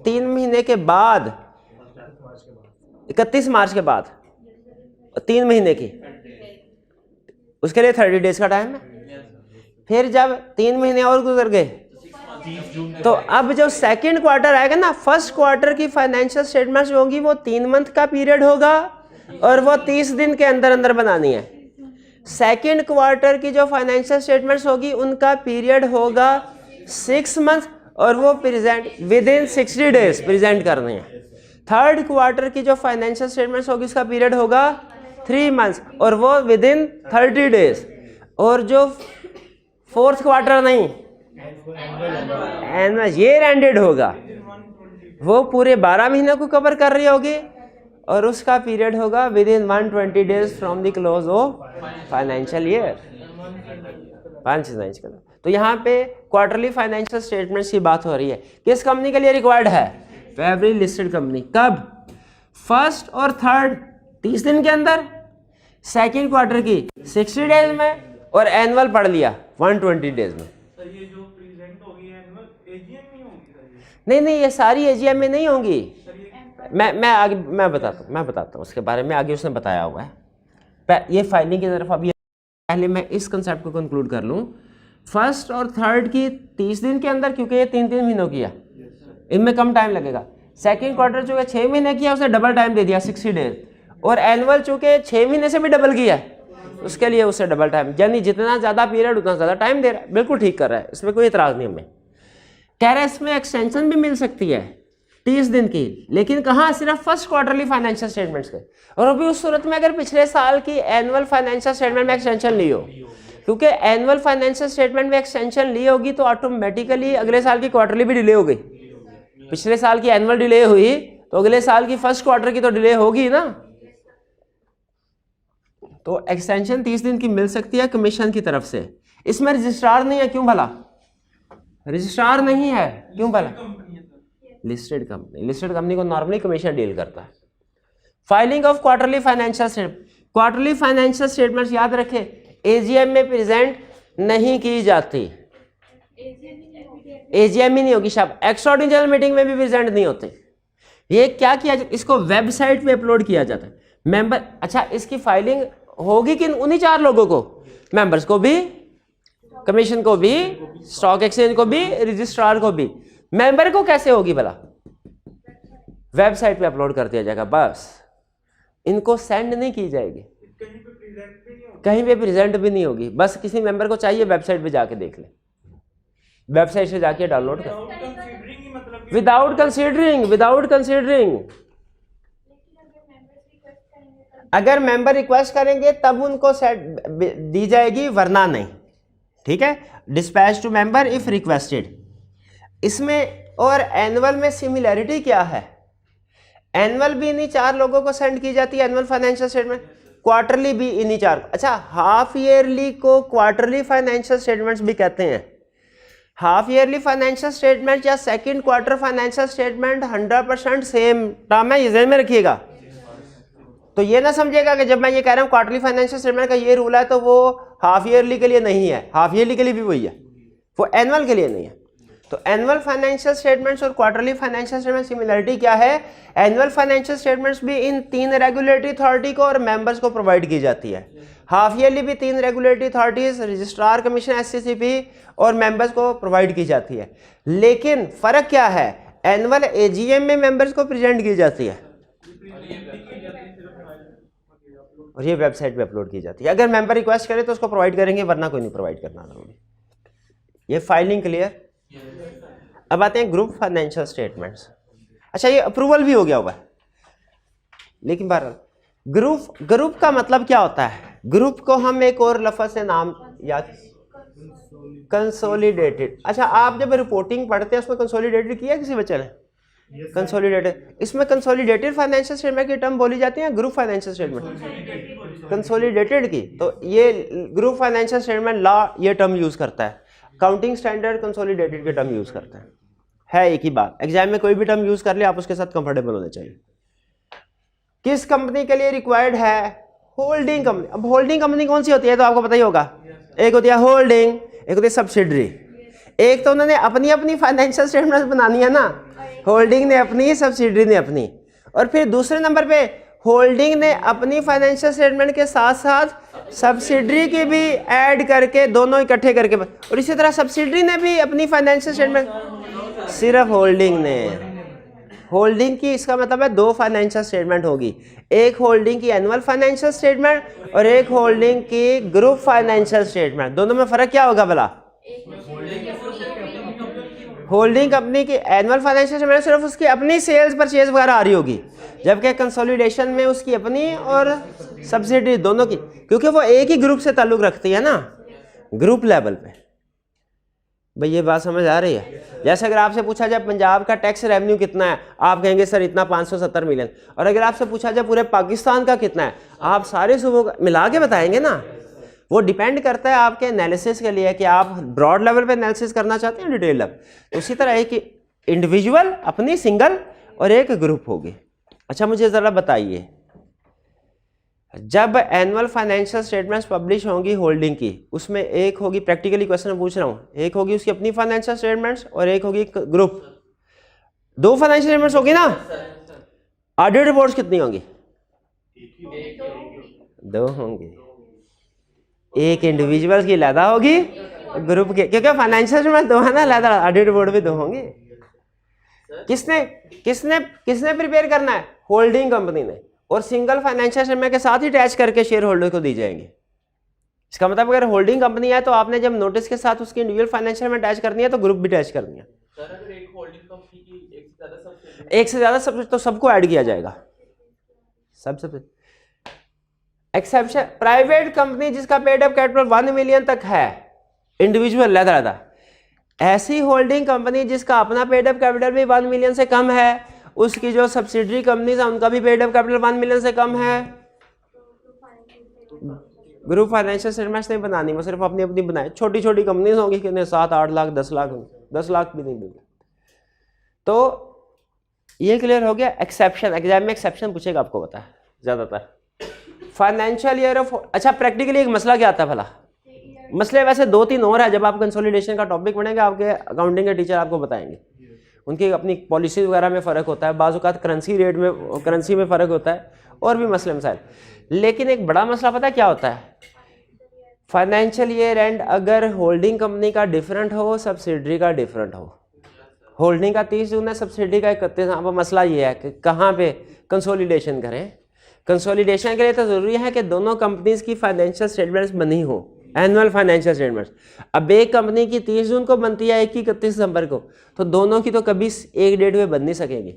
3 महीने के बाद, 31 मार्च के बाद 3 महीने की, उसके लिए 30 डेज का टाइम है। फिर जब 3 महीने और गुजर गए तो अब जो सेकंड क्वार्टर आएगा ना, फर्स्ट क्वार्टर की फाइनेंशियल स्टेटमेंट्स होंगी वो 3 मंथ का पीरियड होगा और वो 30 दिन के अंदर अंदर बनानी है। सेकंड क्वार्टर की जो फाइनेंशियल स्टेटमेंट्स होगी उनका पीरियड होगा 6 मंथ और वो present with in 60 days present करनी है। थर्ड क्वार्टर की जो फाइनेंशियल स्टेटमेंट्स होगी उसका पीरियड होगा 3 मंथ्स और वो विद इन 30 डेज। और जो फोर्थ क्वार्टर नहीं, एनुअल ईयर एंडेड होगा, वो पूरे 12 महीनों को कवर कर रही होगी और उसका पीरियड होगा with in 120 days from the close of financial year. तो यहाँ पे क्वार्टरली फाइनेंशियल स्टेटमेंट्स की बात हो रही है। किस कंपनी के लिए रिक्वायर्ड है? Every listed company. कब? फर्स्ट और थर्ड 30 दिन के अंदर, सेकंड क्वार्टर की 60 डेज में, और एनुअल पढ़ लिया 120 डेज में। सर ये जो प्रेजेंट होगी एनुअल एजीएम में होगी सर ये? नहीं, ये सारी एजीएम में नहीं होंगी। मैं बताता हूँ उसके बारे में, आगे उसने बताया हुआ है। ये फाइलिंग की तरफ अभी पहले मैं इस कंसेप्ट को कंक्लूड कर लूँ। फर्स्ट और थर्ड की 30 दिन के अंदर, क्योंकि ये 3-3 महीनों की है, इनमें कम टाइम लगेगा। सेकंड क्वार्टर चूँकि 6 महीने किया, उसने डबल टाइम दे दिया 60 डेज, और एनुअल चूँकि 6 महीने से भी डबल किया उसके लिए उससे डबल टाइम, यानी जितना ज़्यादा पीरियड उतना ज़्यादा टाइम दे रहा है। बिल्कुल ठीक कर रहा है, इसमें कोई इतराज़ नहीं हमें। कह रहा है इसमें एक्सटेंशन भी मिल सकती है 30 दिन की, लेकिन कहाँ? सिर्फ फर्स्ट क्वार्टरली फाइनेंशियल स्टेटमेंट्स के। और अभी उस सूरत में अगर पिछले साल की एनुअल फाइनेंशियल स्टेटमेंट में एक्सटेंशन ली हो, क्योंकि एनुअल फाइनेंशियल स्टेटमेंट में एक्सटेंशन ली होगी तो ऑटोमेटिकली अगले साल की क्वार्टरली भी डिले हो गई। पिछले साल की एनुअल डिले हुई तो अगले साल की फर्स्ट क्वार्टर की तो डिले होगी ना। तो एक्सटेंशन 30 दिन की मिल सकती है कमीशन की तरफ से। इसमें रजिस्ट्रार नहीं है, क्यों भला? रजिस्ट्रार नहीं है, क्यों भला? लिस्टेड कंपनी को नॉर्मली कमीशन डील करता है। Filing of quarterly financial statement, quarterly financial statements याद रखें एजीएम में प्रेजेंट नहीं की जाती। एजीएम ही नहीं होगी, शायद एक्स्ट्राऑर्डिनरी जनरल मीटिंग में भी प्रेजेंट नहीं होते। ये क्या किया जाता है? इसको वेबसाइट पे अपलोड किया जाता है। मेंबर, अच्छा इसकी फाइलिंग होगी कि उन्हीं 4 लोगों को, मेंबर्स को भी, कमीशन को भी, स्टॉक एक्सचेंज को भी, रजिस्ट्रार को भी। मेंबर को कैसे होगी भला? वेबसाइट पे अपलोड कर दिया जाएगा, बस। इनको सेंड नहीं की जाएगी, कहीं पे प्रेजेंट भी नहीं होगी। बस किसी मेंबर को चाहिए वेबसाइट पे जाके देख ले, वेबसाइट से जाके डाउनलोड कर। विदाउट कंसीडरिंग अगर मेंबर रिक्वेस्ट करेंगे तब उनको सेट दी जाएगी, वरना नहीं। ठीक है, dispatch to member if requested. इसमें और एनुअल में सिमिलैरिटी क्या है? एनुअल भी इन्हीं 4 लोगों को सेंड की जाती है एनुअल फाइनेंशियल स्टेटमेंट, क्वार्टरली भी इन्हीं 4। अच्छा, हाफ ईयरली को क्वार्टरली फाइनेंशियल स्टेटमेंट्स भी कहते हैं। हाफ ईयरली फाइनेंशियल स्टेटमेंट या second quarter financial statement 100% same term है, ये ध्यान में रखिएगा। तो ये ना समझिएगा कि जब मैं ये कह रहा हूँ क्वार्टरली फाइनेंशियल स्टेटमेंट का ये रूल है तो वो हाफ ईयरली के लिए नहीं है, हाफ ईयरली के लिए भी वही है, वो एनुअल के लिए नहीं है। तो एनुअल फाइनेंशियल स्टेटमेंट्स और क्वार्टरली फाइनेंशियल स्टेटमेंट सिमिलरिटी क्या है, एनुअल फाइनेंशियल स्टेटमेंट्स भी इन 3 रेगुलेटरी अथॉरिटी को और मेंबर्स को प्रोवाइड की जाती है। हाफ ईयरली भी 3 regulatory authorities, registrar, commission, SCCP और मेंबर्स को प्रोवाइड की जाती है। लेकिन फर्क क्या है, एनुअल एजीएम में मेंबर्स को प्रेजेंट की जाती है और ये वेबसाइट पे अपलोड की जाती है। अगर मेंबर रिक्वेस्ट करे तो उसको प्रोवाइड करेंगे, वरना कोई नहीं प्रोवाइड करना होगी। ये फाइलिंग क्लियर। अब आते हैं ग्रुप फाइनेंशियल स्टेटमेंट्स। अच्छा, ये अप्रूवल भी हो गया हुआ है, लेकिन बहरहाल ग्रुप का मतलब क्या होता है? ग्रुप को हम एक और लफ्ज से नाम याद, कंसोलिडेटेड। अच्छा, आप जब रिपोर्टिंग पढ़ते हैं उसमें कंसोलिडेटेड किया किसी बच्चे ने? कंसोलिडेटेड। इसमें कंसोलिडेटेड फाइनेंशियल स्टेटमेंट की टर्म बोली जाती है, ग्रुप फाइनेंशियल स्टेटमेंट कंसोलिडेटेड की। तो ये ग्रुप फाइनेंशियल स्टेटमेंट लॉ ये टर्म यूज करता है, काउंटिंग स्टैंडर्ड कंसोलिडेटेड के टर्म यूज करता है एक ही बात। एग्जाम में कोई भी टर्म यूज कर ले, आप उसके साथ कंफर्टेबल होने चाहिए। किस कंपनी के लिए रिक्वायर्ड है? Holding company. अब होल्डिंग कंपनी कौन सी होती है तो आपको पता ही होगा, एक होती है होल्डिंग, एक होती है सब्सिडरी। एक तो उन्होंने अपनी अपनी फाइनेंशियल स्टेटमेंट बनानी है ना, होल्डिंग ने अपनी, सब्सिडरी ने अपनी। और फिर दूसरे नंबर पे होल्डिंग ने अपनी फाइनेंशियल स्टेटमेंट के साथ साथ सब्सिडरी की भी ऐड करके, दोनों इकट्ठे करके। और इसी तरह सब्सिडरी ने भी अपनी फाइनेंशियल स्टेटमेंट, सिर्फ होल्डिंग ने। होल्डिंग की इसका मतलब है 2 फाइनेंशियल स्टेटमेंट होगी, एक होल्डिंग की एनुअल फाइनेंशियल स्टेटमेंट और एक होल्डिंग की ग्रुप फाइनेंशियल स्टेटमेंट। दोनों में फर्क क्या होगा भला? होल्डिंग कंपनी की एनुअल फाइनेंशियल स्टेटमेंट सिर्फ उसकी अपनी सेल्स परचेज वगैरह आ रही होगी, जबकि कंसोलिडेशन में उसकी अपनी और सब्सिडी दोनों की, क्योंकि वो एक ही ग्रुप से ताल्लुक रखती है ना, ग्रुप लेवल पे। भाई ये बात समझ आ रही है? जैसे अगर आपसे पूछा जाए पंजाब का टैक्स रेवेन्यू कितना है, आप कहेंगे सर इतना 570 मिलियन। और अगर आपसे पूछा जाए पूरे पाकिस्तान का कितना है, आप सारे सूबों का मिला के बताएंगे ना। वो डिपेंड करता है आपके एनालिसिस के लिए कि आप ब्रॉड लेवल पे एनालिसिस करना चाहते हैं, डिटेल लेवल। तो उसी तरह एक इंडिविजुअल अपनी सिंगल और एक ग्रुप होगी। अच्छा, मुझे ज़रा बताइए, जब एनुअल फाइनेंशियल स्टेटमेंट्स पब्लिश होंगी होल्डिंग की, उसमें एक होगी, प्रैक्टिकली क्वेश्चन पूछ रहा हूँ, एक होगी उसकी अपनी फाइनेंशियल स्टेटमेंट्स और एक होगी ग्रुप। 2 फाइनेंशियल स्टेटमेंट्स होगी ना। ऑडिट रिपोर्ट्स कितनी होंगी? 2 होंगी, एक इंडिविजुअल की अलग होगी, ग्रुप के, क्योंकि फाइनेंशियल स्टेटमेंट 2 है ना अलग, ऑडिट रिपोर्ट भी 2 होंगे। किसने किसने किसने प्रिपेयर करना है? होल्डिंग कंपनी ने, और सिंगल फाइनेंशियल स्टेटमेंट के साथ ही अटैच करके शेयर होल्डर को दी जाएंगे। इसका मतलब अगर होल्डिंग कंपनी है तो आपने जब नोटिस के साथ उसकी इंडिविजुअल फाइनेंशियल में अटैच करनी है तो ग्रुप भी अटैच करनी है। सर अगर एक होल्डिंग कंपनी की एक से ज्यादा सब्सिडी तो सबको ऐड किया जाएगा। सब एक्सेप्शन, प्राइवेट कंपनी जिसका पेड अप कैपिटल 1 मिलियन तक है, इंडिविजुअल लहदा, ऐसी होल्डिंग कंपनी जिसका अपना पेड अप कैपिटल भी 1 मिलियन से कम है, उसकी जो सब्सिडरी कंपनीज है उनका भी पेड अप कैपिटल 1 मिलियन से कम है, ग्रुप फाइनेंशियल स्टेटमेंट्स नहीं बनानी, वो सिर्फ अपनी अपनी बनाए। छोटी छोटी कंपनीज होंगी कितने, 7-8 लाख 10 लाख, 10 लाख भी नहीं देंगे। तो ये क्लियर हो गया। एक्सेप्शन, एग्जाम में एक्सेप्शन पूछेगा, आपको पता है ज्यादातर फाइनेंशियल ईयर ऑफ। अच्छा, प्रैक्टिकली एक मसला क्या आता है भला? मसले वैसे 2-3 और है, जब आप कंसोलिडेशन का टॉपिक पढ़ेंगे आपके अकाउंटिंग के टीचर आपको बताएंगे। उनकी अपनी पॉलिसी वगैरह में फ़र्क होता है, बाज़ औक़ात करेंसी रेट में, करेंसी में फ़र्क होता है, और भी मसले मसाइल। लेकिन एक बड़ा मसला पता है क्या होता है? फाइनेंशियल ईयर एंड अगर होल्डिंग कंपनी का डिफरेंट हो, सब्सिडरी का डिफरेंट हो, होल्डिंग का 30 जून है, सब्सिडरी का 31। यहाँ पर मसला ये है कि कहाँ पे कंसोलिडेशन करें। कंसोलिडेशन के लिए तो ज़रूरी है कि दोनों कंपनीज की फाइनेंशियल स्टेटमेंट्स बनी हो, एनुअल फाइनेंशियल स्टेटमेंट्स। अब एक कंपनी की 30 जून को बनती है, एक की 31 दिसंबर को, तो दोनों की तो कभी एक डेट में बन नहीं सकेगी।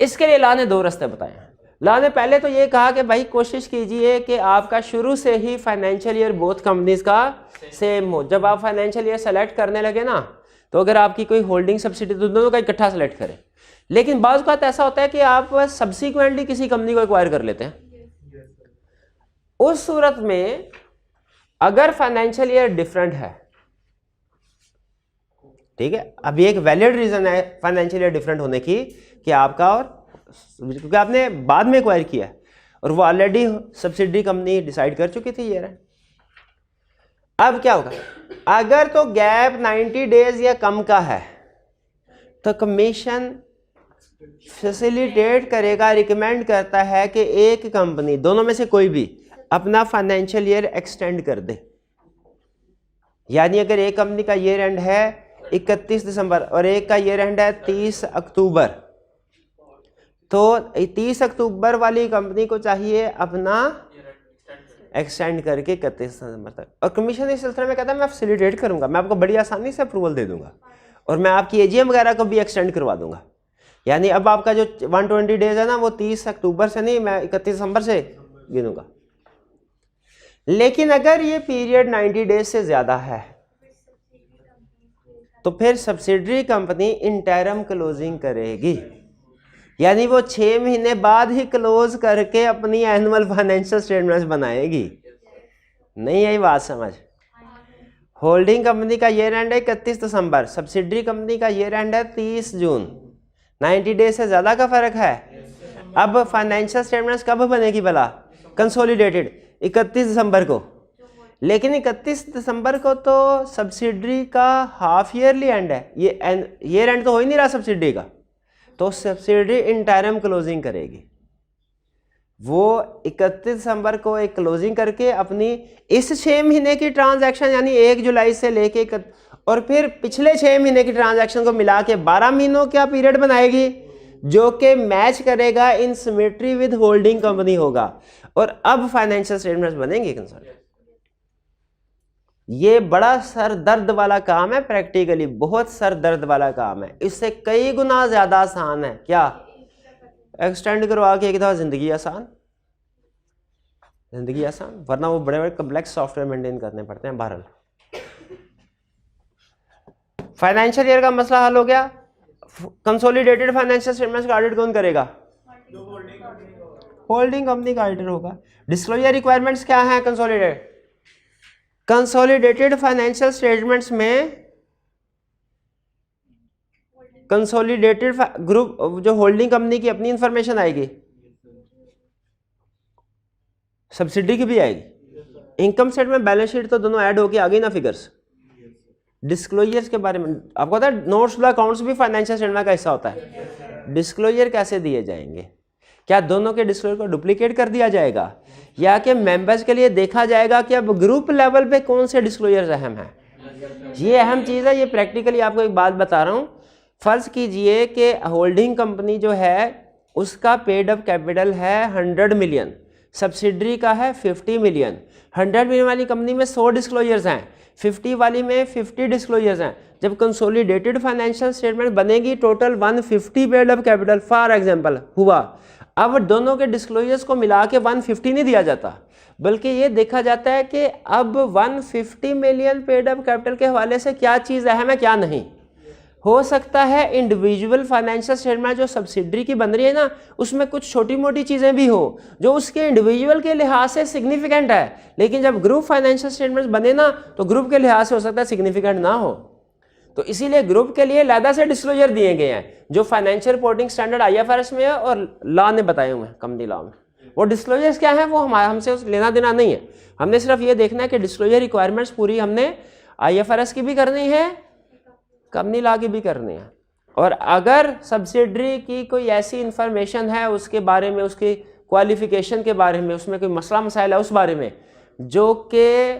इसके लिए अल्लाह ने 2 रास्ते बताए हैं। अल्लाह ने पहले तो ये कहा कि भाई कोशिश कीजिए कि आपका शुरू से ही फाइनेंशियल ईयर बोथ कंपनीज का सेम हो। जब आप फाइनेंशियल ईयर सेलेक्ट करने लगे ना, तो अगर आपकी कोई होल्डिंग सब्सिडी तो दोनों का इकट्ठा सेलेक्ट करें। लेकिन बाज़ बात ऐसा होता है कि आप सब्सिक्वेंटली किसी कंपनी को एक्वायर कर लेते हैं। उस सूरत में अगर फाइनेंशियल ईयर डिफरेंट है ठीक है, अब ये एक वैलिड रीज़न है फाइनेंशियल ईयर डिफरेंट होने की कि आपका, और क्योंकि आपने बाद में एक्वायर किया है और वो ऑलरेडी सब्सिडरी कंपनी डिसाइड कर चुकी थी ईयर एंड। अब क्या होगा, अगर तो गैप 90 डेज या कम का है तो कमीशन फैसिलिटेट करेगा, रिकमेंड करता है कि एक कंपनी, दोनों में से कोई भी, अपना फाइनेंशियल ईयर एक्सटेंड कर दे। यानी अगर एक कंपनी का ईयर एंड है 31 दिसंबर और एक का ईयर एंड है 30 अक्टूबर, तो 30 अक्टूबर वाली कंपनी को चाहिए अपना एक्सटेंड करके 31 दिसंबर तक। और कमीशन इस सिलसिले में कहता है मैं फैसिलिटेट करूंगा, मैं आपको बड़ी आसानी से अप्रूवल दे दूंगा और मैं आपकी एजीएम वगैरह को भी एक्सटेंड करवा दूंगा। यानी अब आपका जो 120 डेज है ना, वो 30 अक्टूबर से नहीं, मैं 31 दिसंबर से गिनूंगा। लेकिन अगर ये पीरियड 90 डेज से ज़्यादा है तो फिर सब्सिडरी कंपनी इंटरम क्लोजिंग करेगी, यानी वो 6 महीने बाद ही क्लोज करके अपनी एनुअल फाइनेंशियल स्टेटमेंट्स बनाएगी। नहीं आई बात समझ? होल्डिंग कंपनी का ईयर एंड है 31 दिसंबर, सब्सिडरी कंपनी का ईयर एंड है 30 जून, 90 डेज से ज़्यादा का फ़र्क है। अब फाइनेंशियल स्टेटमेंट्स कब बनेगी भला? कंसोलिडेटेड 31 दिसंबर को। लेकिन 31 दिसंबर को तो सब्सिडरी का हाफ ईयरली एंड है, ये ईयर एंड तो हो ही नहीं रहा सब्सिडरी का, तो सब्सिडरी इंटरम क्लोजिंग करेगी। वो 31 दिसंबर को एक क्लोजिंग करके अपनी इस 6 महीने की ट्रांजैक्शन, यानी 1 जुलाई से लेके और फिर पिछले 6 महीने की ट्रांजैक्शन को मिला के 12 महीनों का पीरियड बनाएगी, जो कि मैच करेगा इन सिमेट्री विद होल्डिंग कंपनी होगा। और अब फाइनेंशियल स्टेटमेंट्स बनेंगे कंसोलिडेटेड। ये बड़ा सर दर्द वाला काम है, प्रैक्टिकली बहुत सर दर्द वाला काम है, इससे कई गुना ज्यादा आसान है। क्या? एक्सटेंड करवा के एक दफा जिंदगी आसान, जिंदगी आसान, वरना वो बड़े बड़े कम्प्लेक्स सॉफ्टवेयर मेंटेन करने पड़ते हैं। बहरहाल फाइनेंशियल ईयर का मसला हल हो गया। कंसोलिडेटेड फाइनेंशियल स्टेटमेंट्स का ऑडिट कौन करेगा? होल्डिंग कंपनी का ऑडिटर होगा। डिस्क्लोजर रिक्वायरमेंट्स क्या है कंसोलिडेटेड? कंसोलिडेटेड फाइनेंशियल स्टेटमेंट्स में कंसोलिडेटेड ग्रुप जो होल्डिंग कंपनी की अपनी इंफॉर्मेशन आएगी, सब्सिडी की भी आएगी, इनकम स्टेटमेंट बैलेंस शीट तो दोनों ऐड होके आ गई ना फिगर्स। डिस्क्लोजर्स के बारे में आपको पता है, नोट्स टू अकाउंट्स भी फाइनेंशियल स्टेटमेंट का हिस्सा होता है। डिस्क्लोजर कैसे दिए जाएंगे? क्या दोनों के डिस्क्लोजर को डुप्लीकेट कर दिया जाएगा, या कि मेंबर्स के लिए देखा जाएगा कि अब ग्रुप लेवल पे कौन से डिस्क्लोजर्स अहम है? ये अहम चीज़ है। ये प्रैक्टिकली आपको एक बात बता रहा हूँ। फर्ज कीजिए कि होल्डिंग कंपनी जो है उसका पेड अप कैपिटल है 100 मिलियन, सब्सिडरी का है 50 मिलियन। 100 मिलियन वाली कंपनी में 100 डिस्क्लोजर्स हैं, 50 वाली में 50 डिस्क्लोजर्स हैं। जब कंसोलिडेटेड फाइनेंशियल स्टेटमेंट बनेगी total 150 paid up capital for example हुआ। अब दोनों के डिस्क्लोजर्स को मिला के 150 नहीं दिया जाता, बल्कि ये देखा जाता है कि अब 150 मिलियन पेड अप कैपिटल के हवाले से क्या चीज़ अहम है क्या नहीं। हो सकता है इंडिविजुअल फाइनेंशियल स्टेटमेंट जो सब्सिडरी की बन रही है ना, उसमें कुछ छोटी मोटी चीज़ें भी हो जो उसके इंडिविजुअल के लिहाज से सिग्निफिकेंट है, लेकिन जब ग्रुप फाइनेंशियल स्टेटमेंट्स बने ना तो ग्रुप के लिहाज से हो सकता है सिग्निफिकेंट ना हो। तो इसीलिए ग्रुप के लिए अलग से डिस्क्लोजर दिए गए हैं जो फाइनेंशियल रिपोर्टिंग स्टैंडर्ड IFRS में है और लॉ ने बताए हुए हैं, कंपनी लॉ में। वो डिस्क्लोजर्स क्या है वो हमसे लेना देना नहीं है, हमने सिर्फ ये देखना है कि डिस्क्लोजर रिक्वायरमेंट्स पूरी हमने IFRS की भी करनी है, कंपनी लॉ की भी करनी है। और अगर सब्सिडरी की कोई ऐसी इंफॉर्मेशन है उसके बारे में, उसकी क्वालिफिकेशन के बारे में, उसमें कोई मसला मसाइल है उस बारे में जो कि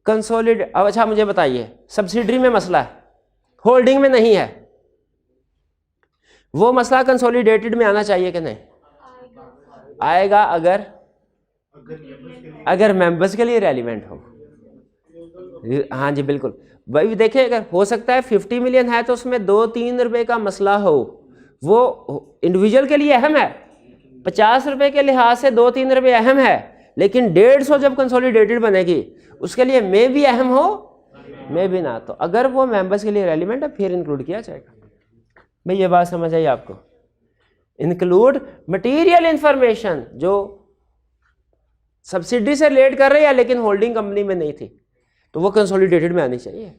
कंसोलिडेट, अच्छा मुझे बताइए सब्सिडरी में मसला है, होल्डिंग में नहीं है, वो मसला कंसोलिडेटेड में आना चाहिए कि नहीं? आएगा अगर मेंबर्स के लिए रेलिवेंट हो। हाँ जी बिल्कुल भाई, देखिए अगर हो सकता है 50 मिलियन है तो उसमें 2-3 रुपए का मसला हो, वो इंडिविजुअल के लिए अहम है, 50 रुपए के लिहाज से 2-3 रुपए अहम है, लेकिन 150 जब कंसोलिडेटेड बनेगी उसके लिए मे भी अहम हो मे भी ना, तो अगर वो मेंबर्स के लिए रेलिवेंट है फिर इंक्लूड किया जाएगा। भाई ये बात समझ आई आपको? इंक्लूड मटेरियल इंफॉर्मेशन जो सब्सिडी से रिलेट कर रही है लेकिन होल्डिंग कंपनी में नहीं थी, तो वो कंसोलिडेटेड में आनी चाहिए।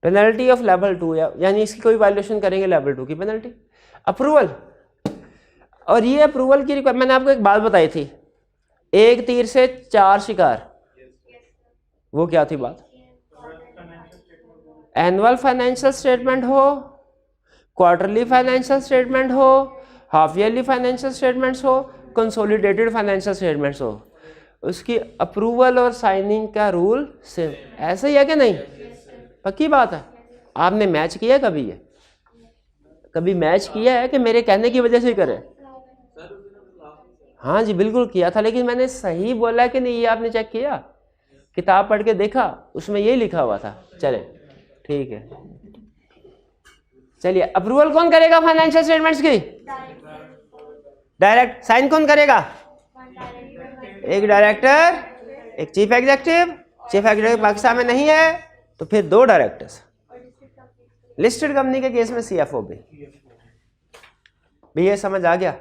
पेनल्टी ऑफ लेवल 2, यानी इसकी कोई वायलेशन करेंगे लेवल 2 की पेनल्टी। अप्रूवल, और ये अप्रूवल की रिक्वायरमेंट मैंने आपको एक बात बताई थी, एक तीर से 4 शिकार। वो क्या थी बात? एनुअल फाइनेंशियल स्टेटमेंट हो, क्वार्टरली फाइनेंशियल स्टेटमेंट हो, हाफ ईयरली फाइनेंशियल स्टेटमेंट्स हो, कंसोलिडेटेड फाइनेंशियल स्टेटमेंट्स हो, उसकी अप्रूवल और साइनिंग का रूल सेम। ऐसा ही है कि नहीं? पक्की बात है। आपने मैच किया है कभी? ये कभी मैच किया है कि मेरे कहने की वजह से ही करे? हाँ जी बिल्कुल किया था, लेकिन मैंने सही बोला कि नहीं ये आपने चेक किया? किताब पढ़ के देखा, उसमें यही लिखा हुआ था। चले ठीक है, चलिए अप्रूवल कौन करेगा फाइनेंशियल स्टेटमेंट्स की? डायरेक्ट। साइन कौन करेगा? एक डायरेक्टर, एक chief executive. Chief executive Pakistan में नहीं है तो फिर 2 डायरेक्टर्स। लिस्टेड कंपनी के केस में सीएफओ भी ये समझ आ गया?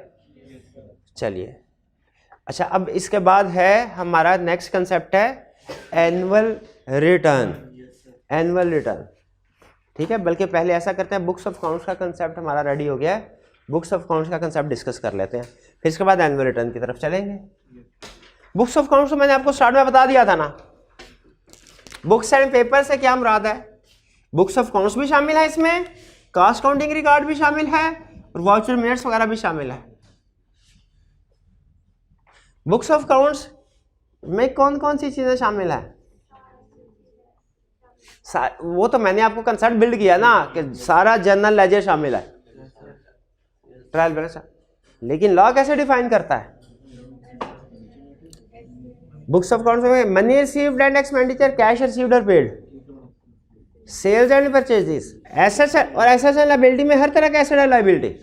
चलिए अच्छा, अब इसके बाद है हमारा नेक्स्ट कंसेप्ट है एनुअल रिटर्न। एनुअल रिटर्न, ठीक है। बल्कि पहले ऐसा करते हैं, बुक्स ऑफ अकाउंट्स का कंसेप्ट हमारा रेडी हो गया है, बुक्स ऑफ अकाउंट्स का कंसेप्ट डिस्कस कर लेते हैं, फिर इसके बाद एनुअल रिटर्न की तरफ चलेंगे। बुक्स ऑफ अकाउंट्स तो मैंने आपको स्टार्ट में बता दिया था ना। बुक्स एंड पेपर से क्या मुराद है? बुक्स ऑफ अकाउंट्स भी शामिल है इसमें, कास्ट काउंटिंग रिकॉर्ड भी शामिल है और वाउचर मिनट्स वगैरह भी शामिल है। बुक्स ऑफ अकाउंट्स में कौन कौन सी चीजें शामिल है? वो तो मैंने आपको कंसेप्ट बिल्ड किया ना कि सारा जर्नल लेजर शामिल है, ट्रायल बैलेंस। लेकिन लॉ कैसे डिफाइन करता है? बुक्स ऑफ अकाउंट्स में money received and expenditure, cash received और paid, sales and purchases, assets और एसेट्स एंड लायबिलिटी में हर तरह का एसेट और लायबिलिटी।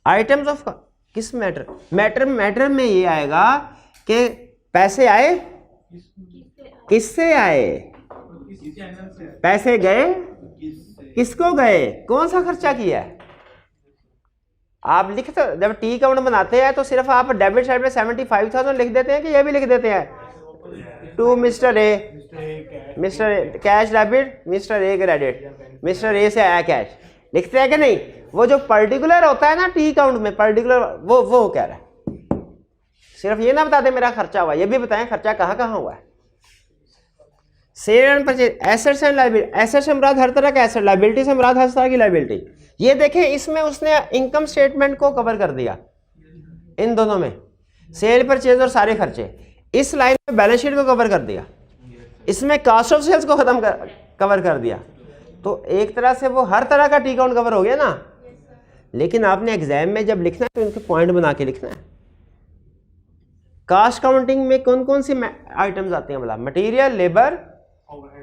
आइटम्स ऑफ किस मैटर? मैटर में ये आएगा कि पैसे आए, किससे आए, पैसे गए, किसको गए, कौन सा खर्चा किया है। आप लिखते, जब टी अकाउंट बनाते हैं तो सिर्फ आप डेबिट साइड में 75,000 लिख देते हैं कि ये भी लिख देते हैं to mister A, mister cash debit, mister A credit, mister A से आया कैश, लिखते हैं कि नहीं? वो जो पर्टिकुलर होता है ना टी अकाउंट में, पर्टिकुलर वो कह रहा है। सिर्फ ये ना बता दे मेरा खर्चा हुआ, ये भी बताएं खर्चा कहाँ कहाँ हुआ है। Sale and purchase, assets and liability, asset से मुराद हर तरह का एसेट, लायबिलिटी से मुराद हर तरह की लायबिलिटी। ये देखें इसमें उसने इनकम स्टेटमेंट को कवर कर दिया, इन दोनों में सेल परचेज और सारे खर्चे। इस लाइन में बैलेंस शीट को कवर कर दिया, इसमें कास्ट ऑफ सेल्स को कवर कर दिया। तो एक तरह से वो हर तरह का टी अकाउंट कवर हो गया ना। लेकिन आपने एग्जाम में जब लिखना है तो इनके पॉइंट बना के लिखना है। कास्ट काउंटिंग में कौन कौन सी आइटम्स आते हैं? बोला material, labour,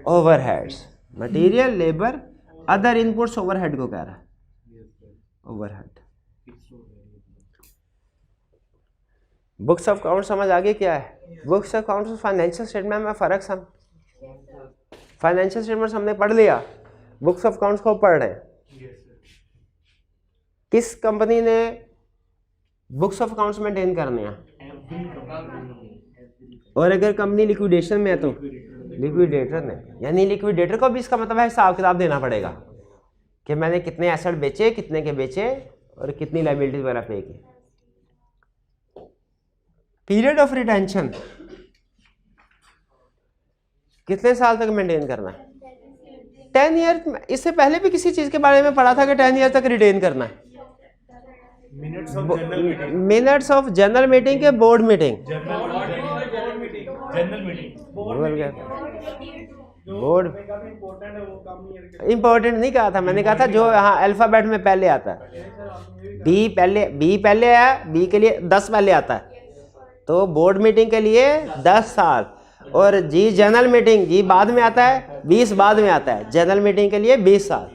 overheads. Material, labour, other inputs, overhead को कह रहा है, ओवरहेड। बुक्स ऑफ अकाउंट समझ आगे क्या है? Books of account financial statement में फर्क सम, फाइनेंशियल स्टेटमेंट हमने पढ़ लिया, बुक्स ऑफ अकाउंट्स को पढ़ रहे हैं। किस कंपनी ने बुक्स ऑफ अकाउंट्स मेंटेन करने हैं? और अगर कंपनी लिक्विडेशन में है तो लिक्विडेटर ने, यानी लिक्विडेटर को भी इसका मतलब है हिसाब किताब देना पड़ेगा कि मैंने कितने एसेट बेचे, कितने के बेचे और कितनी लायबिलिटी वगैरह पे की। पीरियड ऑफ रिटेंशन कितने साल तक मेंटेन करना है? 10 ईयर। इससे पहले भी किसी चीज के बारे में पढ़ा था कि 10 ईयर तक रिटेन करना है। मिनट्स ऑफ जनरल मीटिंग के बोर्ड मीटिंग, बोर्ड इंपॉर्टेंट नहीं कहा था मैंने, कहा था जो हाँ अल्फाबेट में पहले आता है। बी पहले आया, बी के लिए 10 पहले आता है, तो बोर्ड मीटिंग के लिए 10 साल। और जी जनरल मीटिंग, जी बाद में आता है, 20 बाद में आता है, जनरल मीटिंग के लिए 20 साल।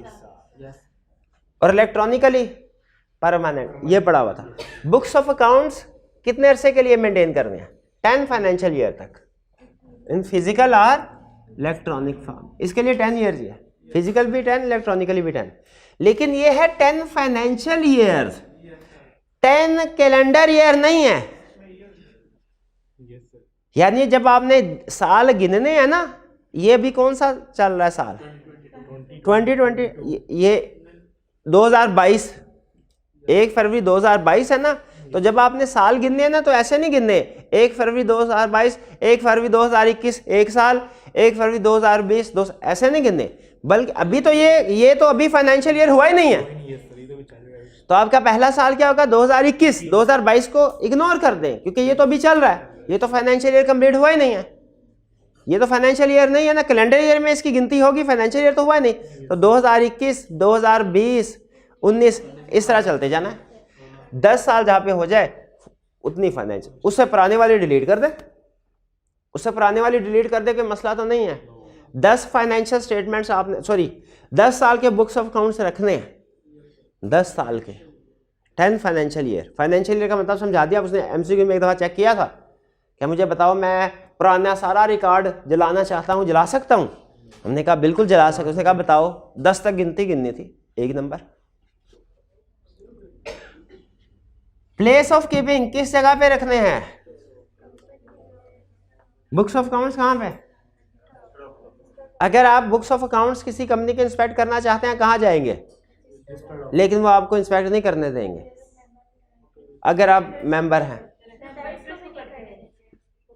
और इलेक्ट्रॉनिकली परमानेंट, ये पढ़ा हुआ था। बुक्स ऑफ अकाउंट्स कितने अरसे के लिए मेंटेन करने हैं? 10 फाइनेंशियल ईयर तक, इन फिजिकल और इलेक्ट्रॉनिक फॉर्म। इसके लिए 10 ईयर्स है, फिजिकल भी 10, इलेक्ट्रॉनिकली भी 10। लेकिन ये है 10 फाइनेंशियल ईयर्स, 10 कैलेंडर ईयर नहीं है। यानी जब आपने साल गिनने हैं ना, ये भी कौन सा चल रहा है साल 2020, ये 2022, 1 फरवरी 2022 है ना। तो जब आपने साल गिनने हैं ना तो ऐसे नहीं गिनने 1 फरवरी 2022, 1 फरवरी 2021 1 साल, 1 फरवरी 2020 2, ऐसे नहीं गिनने, बल्कि अभी तो ये तो अभी फाइनेंशियल ईयर हुआ ही नहीं है। तो आपका पहला साल क्या होगा 2021, 2022 को इग्नोर कर दें क्योंकि ये तो अभी चल रहा है, ये तो फाइनेंशियल ईयर कंप्लीट हुआ ही नहीं है, ये तो फाइनेंशियल ईयर नहीं है ना, कैलेंडर ईयर में इसकी गिनती होगी, फाइनेंशियल ईयर तो हुआ नहीं। तो 2021, 2020, 19 इस तरह चलते जाना है। 10 साल जहाँ पे हो जाए उतनी फाइनेंशियल, उससे पुराने वाली डिलीट कर दे, उससे पुराने वाली डिलीट कर दे, कोई मसला तो नहीं है। 10 फाइनेंशियल स्टेटमेंट्स आपने 10 साल के बुक्स ऑफ अकाउंट्स रखने हैं, 10 साल के, 10 फाइनेंशियल ईयर। फाइनेंशियल ईयर का मतलब समझा दिया उसने, एमसीक्यू में एक दफ़ा चेक किया था क्या मुझे बताओ मैं पुराना सारा रिकॉर्ड जलाना चाहता हूँ, जला सकता हूँ? हमने कहा बिल्कुल जला सकते। उसने कहा बताओ, 10 तक गिनती गिननी थी, 1 नंबर। प्लेस ऑफ कीपिंग किस जगह पे रखने हैं? बुक्स ऑफ अकाउंट्स कहाँ पे? अगर आप बुक्स ऑफ अकाउंट्स किसी कंपनी के इंस्पेक्ट करना चाहते हैं कहाँ जाएंगे? लेकिन वो आपको इंस्पेक्ट नहीं करने देंगे अगर आप मेंबर हैं।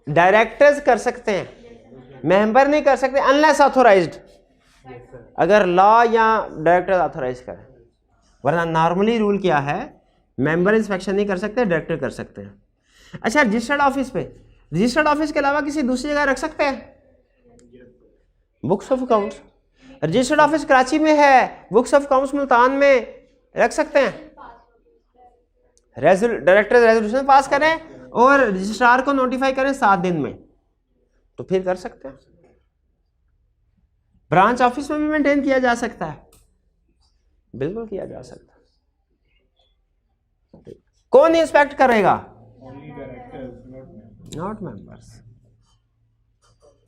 डायरेक्टर्स कर सकते हैं, मेंबर नहीं कर सकते अनलेस ऑथोराइज्ड, अगर लॉ या डायरेक्टर ऑथोराइज करें, वरना नॉर्मली रूल क्या है, मेंबर इंस्पेक्शन नहीं कर सकते, डायरेक्टर कर सकते हैं। अच्छा, रजिस्टर्ड ऑफिस पे, रजिस्टर्ड ऑफिस के अलावा किसी दूसरी जगह रख सकते हैं books of accounts? Registered office Karachi में है, बुक्स ऑफ अकाउंट्स मुल्तान में रख सकते हैं। डायरेक्टर रेजोल्यूशन पास करें और रजिस्ट्रार को नोटिफाई करें 7 दिन में, तो फिर कर सकते हैं। ब्रांच ऑफिस में भी मेंटेन किया जा सकता है, बिल्कुल किया जा सकता है। कौन इंस्पेक्ट करेगा? Not members.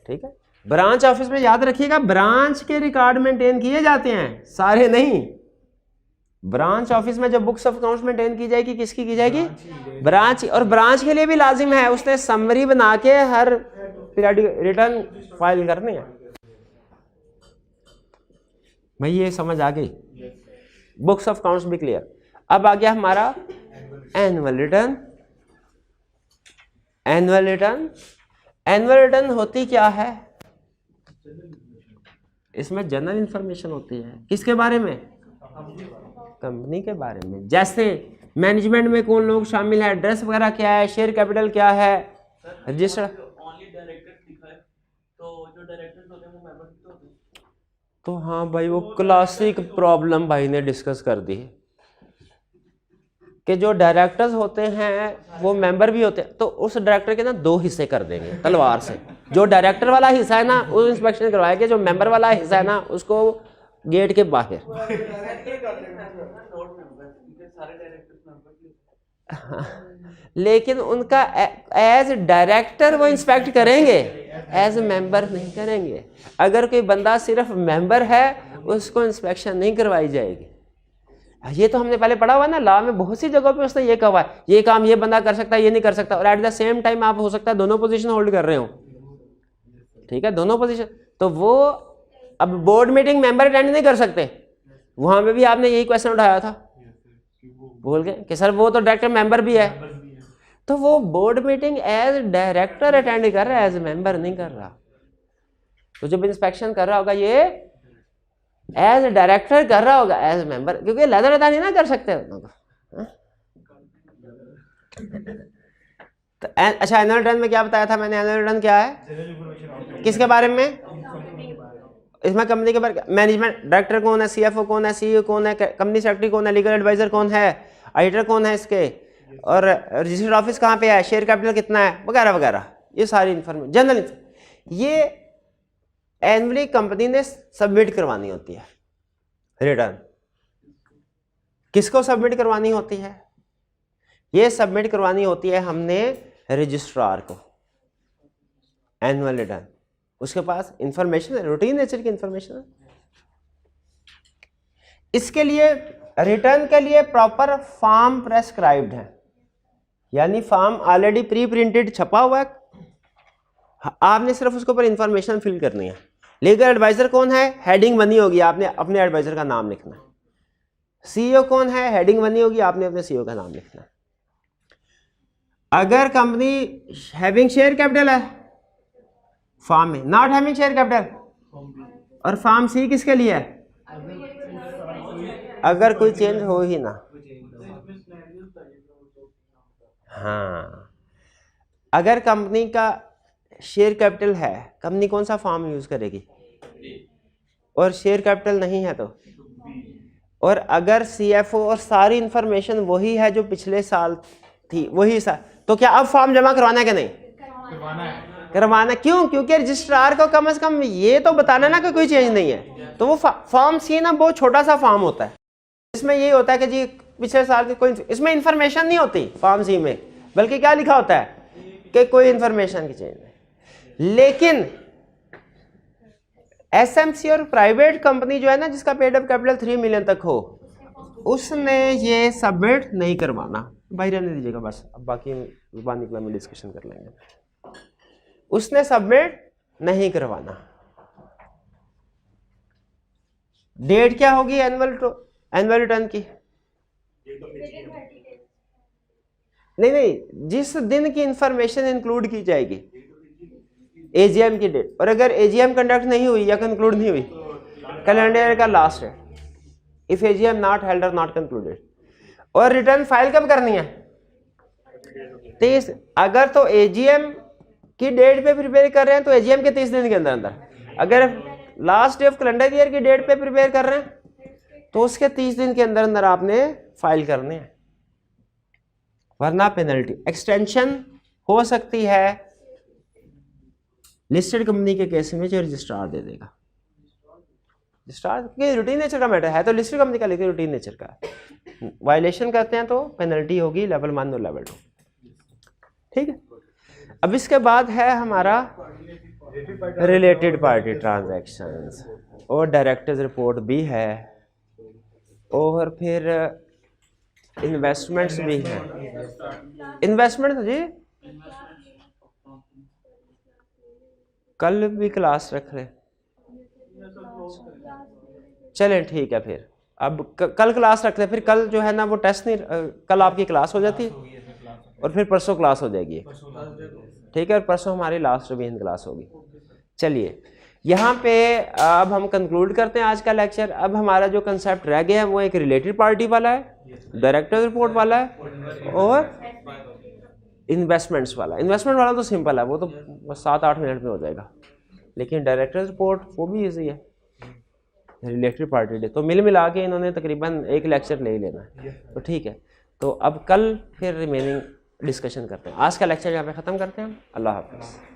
ठीक है, ब्रांच ऑफिस में याद रखिएगा ब्रांच के रिकॉर्ड मेंटेन किए जाते हैं, सारे नहीं। ब्रांच ऑफिस में जब बुक्स ऑफ अकाउंट्स मेंटेन की जाएगी, किसकी की जाएगी? ब्रांच। और ब्रांच के लिए भी लाजिम है उसने समरी बना के हर पीरियडिक रिटर्न फाइल करने हैं। भाई ये समझ आ गई? बुक्स ऑफ अकाउंट्स भी क्लियर। अब आ गया हमारा annual return. Annual return, annual return होती क्या है? इसमें जनरल इंफॉर्मेशन होती है, किसके बारे में? कंपनी के बारे में। जैसे मैनेजमेंट में कौन लोग शामिल है, एड्रेस वगैरह क्या है, शेयर कैपिटल क्या है, रजिस्टर। ओनली डायरेक्टर्स लिखा है, तो जो डायरेक्टर्स होते हैं वो मेंबर्स भी होते हैं। तो हाँ भाई, वो क्लासिक प्रॉब्लम भाई ने डिस्कस कर दी कि जो डायरेक्टर्स होते हैं वो मेंबर भी होते हैं। तो उस डायरेक्टर के ना 2 हिस्से कर देंगे तलवार से। जो डायरेक्टर वाला हिस्सा है ना वो इंस्पेक्शन करवाएगा, जो मेंबर वाला हिस्सा है ना उसको गेट के बाहर। लेकिन उनका एज डायरेक्टर वो इंस्पेक्ट करेंगे, एज मेंबर नहीं करेंगे। अगर कोई बंदा सिर्फ मेंबर है उसको इंस्पेक्शन नहीं करवाई जाएगी। ये तो हमने पहले पढ़ा हुआ ना, लॉ में बहुत सी जगहों पे उसने ये कहा है ये काम ये बंदा कर सकता है, ये नहीं कर सकता। और एट द सेम टाइम आप हो सकता है दोनों पोजीशन होल्ड कर रहे हो, ठीक है, दोनों पोजीशन। तो वो अब बोर्ड मीटिंग मेंबर अटेंड नहीं कर सकते, वहां पे भी आपने यही क्वेश्चन उठाया था, बोल गए कि सर वो तो डायरेक्टर मेंबर भी है। तो वो board meeting as director attend कर रहा है, एज मेंबर नहीं कर रहा। तो जब इंस्पेक्शन कर रहा होगा ये एज डायरेक्टर कर रहा होगा, एज मेंबर, क्योंकि लदा नहीं ना कर सकते। तो अच्छा, एनुअल रिटर्न में क्या बताया था मैंने? एनुअल रिटर्न क्या है, किसके बारे में? इसमें कंपनी के बारे में। मैनेजमेंट, डायरेक्टर कौन है, सीएफओ कौन है, सीईओ कौन है, कंपनी सेक्रेटरी कौन है, लीगल एडवाइजर कौन है, ऑडिटर कौन है इसके, और रजिस्टर्ड ऑफिस कहाँ पे है, शेयर कैपिटल कितना है, वगैरह वगैरह। ये सारी इंफॉर्मेशन जनरल, ये एनुअली कंपनी ने सबमिट करवानी होती है रिटर्न। किसको सबमिट करवानी होती है? ये सबमिट करवानी होती है हमने रजिस्ट्रार को, एनुअल रिटर्न। उसके पास इंफॉर्मेशन है, रूटीन नेचर की इंफॉर्मेशन है। इसके लिए रिटर्न के लिए प्रॉपर फॉर्म प्रेस्क्राइब्ड है, यानी फॉर्म ऑलरेडी प्री प्रिंटेड छपा हुआ है, आपने सिर्फ उसके ऊपर इंफॉर्मेशन फिल करनी है। लीगल एडवाइजर कौन है, हेडिंग बनी होगी, आपने अपने एडवाइजर का नाम लिखना है। सीईओ कौन है, हेडिंग बनी होगी, आपने अपने सीईओ का नाम लिखना है। अगर कंपनी हैविंग शेयर कैपिटल है फॉर्म में, नॉट हैविंग शेयर कैपिटल, और फॉर्म सी किसके लिए है, अगर कोई चेंज हो ही ना। हाँ, अगर कंपनी का शेयर कैपिटल है, कंपनी कौन सा फॉर्म यूज करेगी, और शेयर कैपिटल नहीं है तो, और अगर सीएफओ और सारी इंफॉर्मेशन वही है जो पिछले साल थी वही तो क्या अब फॉर्म जमा करवाना है कि नहीं, करवाना। क्यों, क्योंकि रजिस्ट्रार को कम से कम ये तो बताना ना कि कोई चेंज नहीं है। तो वो फॉर्म सी ना बहुत छोटा सा फॉर्म होता है, इसमें ये होता है कि जी पिछले साल की कोई, इसमें इंफॉर्मेशन नहीं होती फॉर्म सी में, बल्कि क्या लिखा होता है कि कोई इंफॉर्मेशन की चेंज नहीं। लेकिन एसएमसी और प्राइवेट कंपनी जो है ना, जिसका पेड अप कैपिटल 3 मिलियन तक हो, उसने ये सबमिट नहीं करवाना। भाई रहने दीजिएगा बस, अब बाकी जुबान निकला में डिस्कशन कर लेंगे। उसने सबमिट नहीं करवाना। डेट क्या होगी एनुअल रिटर्न की, नहीं, जिस दिन की इंफॉर्मेशन इंक्लूड की जाएगी, एजीएम की डेट। और अगर एजीएम कंडक्ट नहीं हुई या कंक्लूड नहीं हुई, कैलेंडर ईयर का लास्ट है, इफ एजीएम नॉट हेल्ड और नॉट कंक्लूडेड। और रिटर्न फाइल कब करनी है, 30। अगर तो एजीएम की डेट पे प्रिपेयर कर रहे हैं तो एजीएम के 30 दिन के अंदर अंदर। अगर last day of calendar year की डेट पे प्रिपेयर कर रहे हैं तो उसके 30 दिन के अंदर अंदर आपने फाइल करने हैं, वरना पेनल्टी। एक्सटेंशन हो सकती है लिस्टेड कंपनी के केस में जो रजिस्ट्रार दे देगा, रजिस्ट्रार के रूटीन नेचर का मैटर है, तो लिस्टेड कंपनी का लेकिन रूटीन नेचर का है। वायलेशन करते हैं तो पेनल्टी होगी लेवल 1 और लेवल 2, ठीक है। अब इसके बाद है हमारा रिलेटेड पार्टी ट्रांजैक्शंस, और डायरेक्टर्स रिपोर्ट भी है, और फिर इन्वेस्टमेंट्स भी हैं। इन्वेस्टमेंट जी कल भी क्लास रख रहे, चलें ठीक है। फिर अब कल क्लास रख रहे, फिर कल जो है ना वो टेस्ट नहीं, कल आपकी क्लास हो जाती है और फिर परसों क्लास हो जाएगी, ठीक है। और परसों हमारी लास्ट रिवीजन क्लास होगी। चलिए यहाँ पे अब हम कंक्लूड करते हैं आज का लेक्चर। अब हमारा जो कंसेप्ट रह गया है वो एक रिलेटेड पार्टी वाला है, डायरेक्टर रिपोर्ट वाला है, और इन्वेस्टमेंट्स वाला। इन्वेस्टमेंट वाला तो सिंपल है, वो तो बस 7-8 मिनट में हो जाएगा, लेकिन डायरेक्टर रिपोर्ट वो भी ईजी है। रिलेटेड पार्टी डे तो मिला के इन्होंने तकरीबन एक लेक्चर ले ही लेना है, तो ठीक है। तो अब कल फिर रिमेनिंग डिस्कशन करते हैं। आज का लेक्चर यहाँ पे ख़त्म करते हैं। अल्लाह हाफ़िज़।